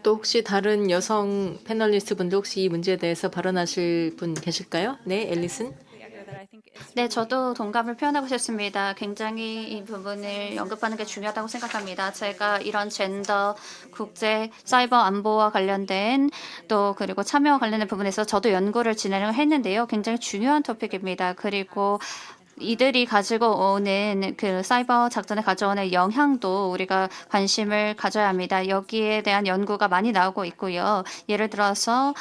또 혹시 다른 여성 패널리스트 분들 혹시 이 문제에 대해서 발언하실 분 계실까요? 네, 앨리슨. echo that. I think it's 네, 저도 동감을 표현하고 싶습니다. 굉장히 이 부분을 언급하는 게 중요하다고 생각합니다. 제가 이런 젠더, 국제, 사이버 안보와 관련된 또 그리고 참여와 관련된 부분에서 저도 연구를 진행을 했는데요. 굉장히 중요한 토픽입니다. 그리고 이들이 가지고 오는 그 사이버 작전에 가져오는 영향도 우리가 관심을 가져야 합니다. 여기에 대한 연구가 많이 나오고 있고요. 예를 들어서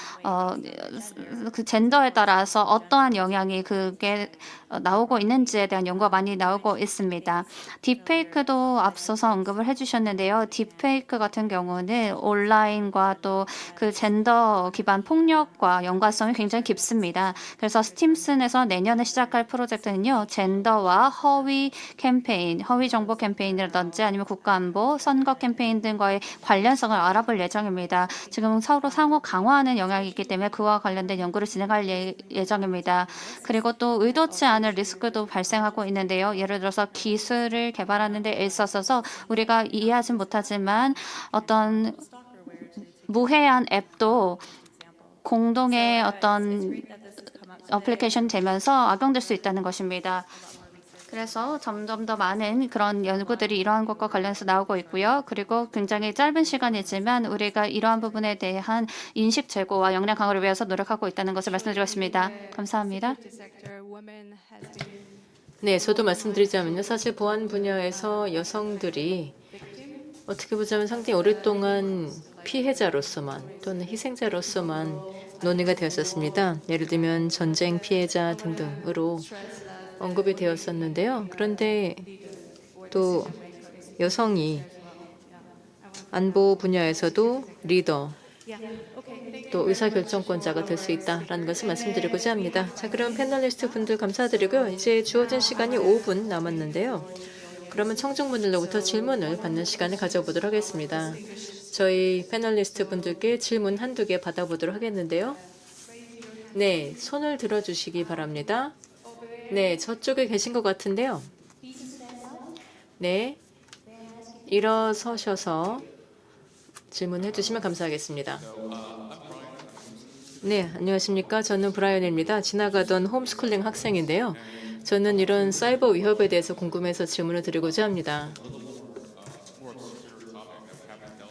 그 젠더에 따라서 어떠한 영향이 그게 나오고 있는지에 대한 연구가 많이 나오고 있습니다. 딥페이크도 앞서서 언급을 해주셨는데요. 딥페이크 같은 경우는 온라인과 또 그 젠더 기반 폭력과 연관성이 굉장히 깊습니다. 그래서 스팀슨에서 내년에 시작할 프로젝트는요. 젠더와 허위 캠페인, 허위 정보 캠페인이라든지 아니면 국가안보, 선거 캠페인 등과의 관련성을 알아볼 예정입니다. 지금 서로 상호 강화하는 영향이 있기 때문에 그와 관련된 연구를 진행할 예정입니다. 그리고 또 의도치 않은 리스크도 발생하고 있는데요. 예를 들어서 기술을 개발하는 데 있어서 우리가 이해하진 못하지만 어떤 무해한 앱도 공동의 어떤 어플리케이션 되면서 악용될 수 있다는 것입니다. 그래서 점점 더 많은 그런 연구들이 이러한 것과 관련해서 나오고 있고요. 그리고 굉장히 짧은 시간이지만 우리가 이러한 부분에 대한 인식 제고와 역량 강화를 위해서 노력하고 있다는 것을 말씀드리겠습니다. 감사합니다. Security sector, women has been 네, 저도 말씀드리자면요. 사실 보안 분야에서 여성들이 어떻게 보자면 상당히 오랫동안 피해자로서만 또는 희생자로서만 논의가 되었었습니다. 예를 들면 전쟁 피해자 등등으로 언급이 되었었는데요. 그런데 또 여성이 안보 분야에서도 리더, 또 의사결정권자가 될 수 있다라는 것을 말씀드리고자 합니다. 자, 그럼 패널리스트 분들 감사드리고요. 이제 주어진 시간이 5분 남았는데요. 그러면 청중분들로부터 질문을 받는 시간을 가져보도록 하겠습니다. 저희 패널리스트 분들께 질문 한두 개 받아보도록 하겠는데요. 네, 손을 들어주시기 바랍니다. 네, 저쪽에 계신 것 같은데요. 네, 일어서셔서 질문해 주시면 감사하겠습니다. 네, 안녕하십니까. 저는 브라이언입니다. 지나가던 홈스쿨링 학생인데요. 저는 이런 사이버 위협에 대해서 궁금해서 질문을 드리고자 합니다.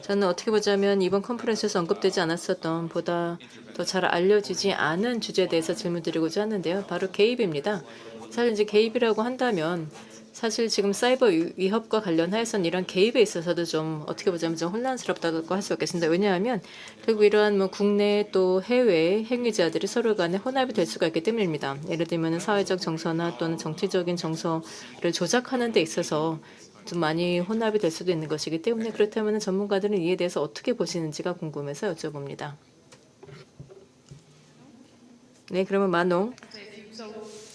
저는 어떻게 보자면 이번 컨퍼런스에서 언급되지 않았었던 보다 더 잘 알려지지 않은 주제에 대해서 질문드리고자 하는데요. 바로 개입입니다. 사실 이제 개입이라고 한다면 사실 지금 사이버 위협과 관련하여서는 이런 개입에 있어서도 좀 어떻게 보자면 좀 혼란스럽다고 할 수 없겠습니다. 왜냐하면 결국 이러한 뭐 국내 또 해외 행위자들이 서로 간에 혼합이 될 수가 있기 때문입니다. 예를 들면 사회적 정서나 또는 정치적인 정서를 조작하는 데 있어서 좀 많이 혼합이 될 수도 있는 것이기 때문에 그렇다면 전문가들은 이에 대해서 어떻게 보시는지가 궁금해서 여쭤봅니다. 네, 그러면 만홍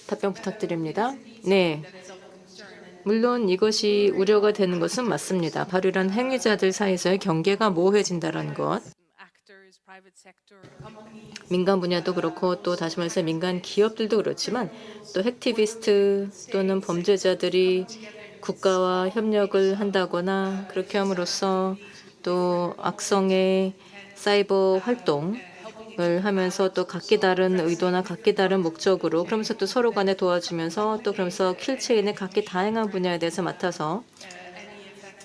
답변 부탁드립니다. 네. 물론 이것이 우려가 되는 것은 맞습니다. 바로 이런 행위자들 사이에서의 경계가 모호해진다는 것. 민간 분야도 그렇고 또 다시 말해서 민간 기업들도 그렇지만 또 액티비스트 또는 범죄자들이 국가와 협력을 한다거나 그렇게 함으로써 또 악성의 사이버 활동을 하면서 또 각기 다른 의도나 각기 다른 목적으로 그러면서 또 서로 간에 도와주면서 또 그러면서 킬체인의 각기 다양한 분야에 대해서 맡아서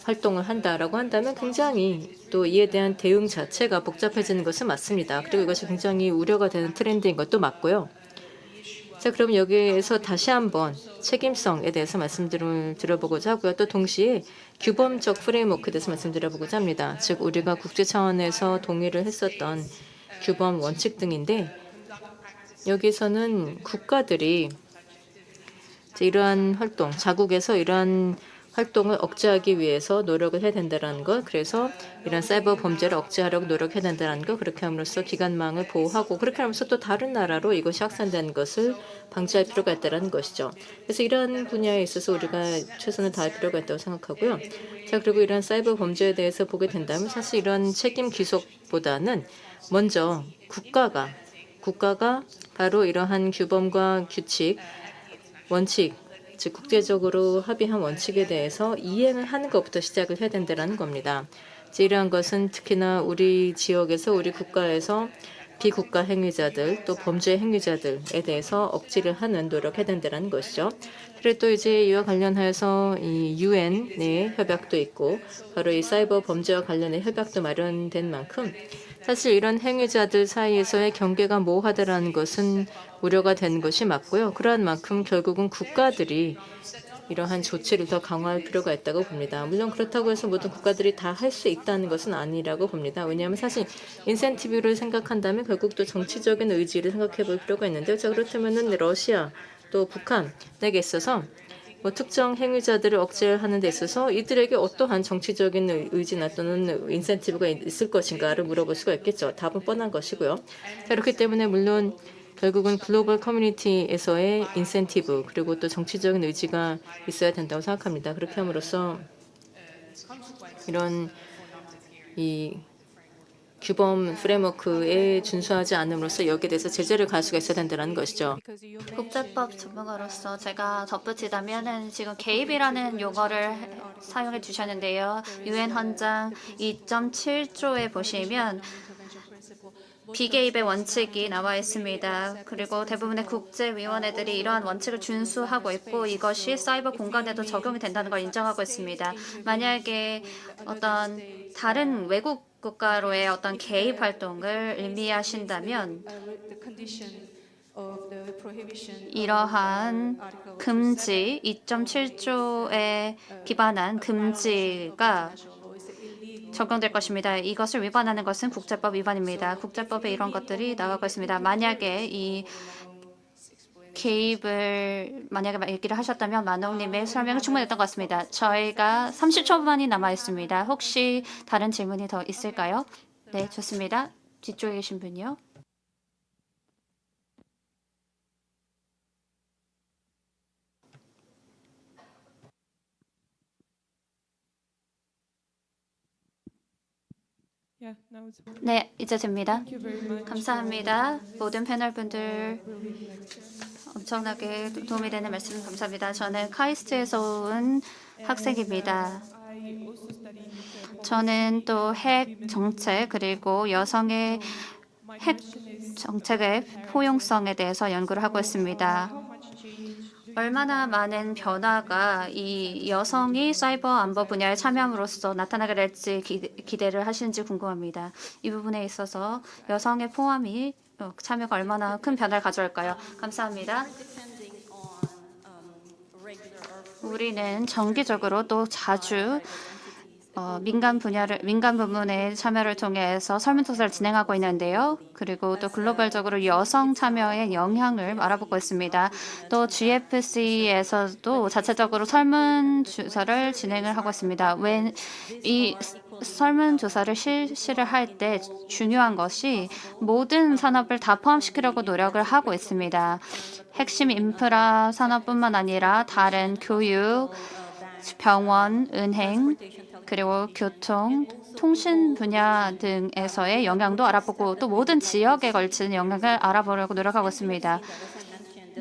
활동을 한다라고 한다면 굉장히 또 이에 대한 대응 자체가 복잡해지는 것은 맞습니다. 그리고 이것이 굉장히 우려가 되는 트렌드인 것도 맞고요. 자, 그럼 여기에서 다시 한번 책임성에 대해서 말씀을 드려보고자 하고요. 또 동시에 규범적 프레임워크에 대해서 말씀드려보고자 합니다. 즉 우리가 국제 차원에서 동의를 했었던 규범 원칙 등인데 여기서는 국가들이 이제 이러한 활동, 자국에서 이러한 활동을 억제하기 위해서 노력을 해야 된다는 것, 그래서 이런 사이버 범죄를 억제하려고 노력해야 된다는 것, 그렇게 함으로써 기관망을 보호하고 그렇게 하면서 또 다른 나라로 이것이 확산되는 것을 방지할 필요가 있다는 것이죠. 그래서 이러한 분야에 있어서 우리가 최선을 다할 필요가 있다고 생각하고요. 자, 그리고 이런 사이버 범죄에 대해서 보게 된다면 사실 이런 책임 귀속보다는 먼저 국가가 바로 이러한 규범과 규칙, 원칙, 즉 국제적으로 합의한 원칙에 대해서 이행을 하는 것부터 시작을 해야 된다는 겁니다. 이러한 것은 특히나 우리 지역에서 우리 국가에서 비국가 행위자들 또 범죄 행위자들에 대해서 억지를 하는 노력해야 된다는 것이죠. 그리고 또 이제 이와 관련해서 이 유엔의 협약도 있고 바로 이 사이버 범죄와 관련된 협약도 마련된 만큼 사실 이런 행위자들 사이에서의 경계가 모호하다라는 것은 우려가 되는 것이 맞고요. 그러한 만큼 결국은 국가들이 이러한 조치를 더 강화할 필요가 있다고 봅니다. 물론 그렇다고 해서 모든 국가들이 다 할 수 있다는 것은 아니라고 봅니다. 왜냐하면 사실 인센티브를 생각한다면 결국 또 정치적인 의지를 생각해 볼 필요가 있는데요. 자, 그렇다면은 러시아 또 북한에게 있어서 뭐 특정 행위자들을 억제하는 데 있어서 이들에게 어떠한 정치적인 의지나 또는 인센티브가 있을 것인가를 물어볼 수가 있겠죠. 답은 뻔한 것이고요. 자, 그렇기 때문에 물론 결국은 글로벌 커뮤니티에서의 인센티브 그리고 또 정치적인 의지가 있어야 된다고 생각합니다. 그렇게 함으로써 이런 이 규범 프레임워크에 준수하지 않음으로써 여기에 대해서 제재를 가할 수가 있어야 된다는 것이죠. 국제법 전문가로서 제가 덧붙이자면은 지금 개입이라는 용어를 사용해 주셨는데요. 유엔 헌장 2.7조에 보시면 비개입의 원칙이 나와 있습니다. 그리고 대부분의 국제위원회들이 이러한 원칙을 준수하고 있고 이것이 사이버 공간에도 적용이 된다는 걸 인정하고 있습니다. 만약에 어떤 다른 외국 국가로의 어떤 개입 활동을 의미하신다면 이러한 금지 2.7조에 기반한 금지가 적용될 것입니다. 이것을 위반하는 것은 국제법 위반입니다. 국제법에 이런 것들이 나가고 있습니다. 만약에 이 개입을 만약에 얘기를 하셨다면 만옥님의 설명이 충분했던 것 같습니다. 저희가 30초만이 남아 있습니다. 혹시 다른 질문이 더 있을까요? 네, 좋습니다. 뒤쪽에 계신 분이요. 네, 이제 됩니다. 감사합니다. 모든 패널분들 엄청나게 도움이 되는 말씀 감사합니다. 저는 카이스트에서 온 학생입니다. 저는 또 핵 정책 그리고 여성의 핵 정책의 포용성에 대해서 연구를 하고 있습니다. 얼마나 많은 변화가 이 여성이 사이버 안보 분야에 참여함으로써 나타나게 될지 기대를 하시는지 궁금합니다. 이 부분에 있어서 여성의 포함이 참여가 얼마나 큰 변화를 가져올까요? 감사합니다. 우리는 정기적으로 또 자주 민간 부문의 참여를 통해서 설문조사를 진행하고 있는데요. 그리고 또 글로벌적으로 여성 참여의 영향을 알아보고 있습니다. 또 GFC에서도 자체적으로 설문조사를 진행을 하고 있습니다. 이 설문조사를 실시를 할 때 중요한 것이 모든 산업을 다 포함시키려고 노력을 하고 있습니다. 핵심 인프라 산업뿐만 아니라 다른 교육, 병원, 은행, 그리고 교통, 통신 분야 등에서의 영향도 알아보고 또 모든 지역에 걸친 영향을 알아보려고 노력하고 있습니다.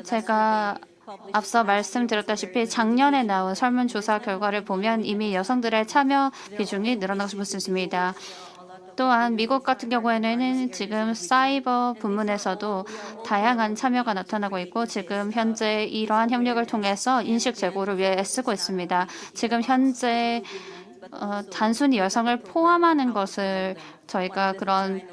제가 앞서 말씀드렸다시피 작년에 나온 설문조사 결과를 보면 이미 여성들의 참여 비중이 늘어나고 있습니다. 또한 미국 같은 경우에는 지금 사이버 부문에서도 다양한 참여가 나타나고 있고 지금 현재 이러한 협력을 통해서 인식 제고를 위해 애쓰고 있습니다. 지금 현재 단순히 여성을 포함하는 것을 저희가 그런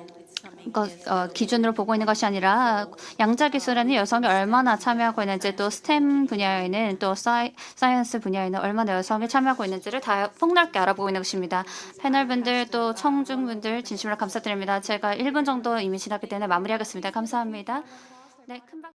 기준으로 보고 있는 것이 아니라 양자 기술에는 여성이 얼마나 참여하고 있는지 또 스템 분야에는 또 사이언스 분야에는 얼마나 여성이 참여하고 있는지를 다 폭넓게 알아보고 있는 것입니다. 패널분들 또 청중분들 진심으로 감사드립니다. 제가 1분 정도 이미 지났기 때문에 마무리하겠습니다. 감사합니다. 네, 큰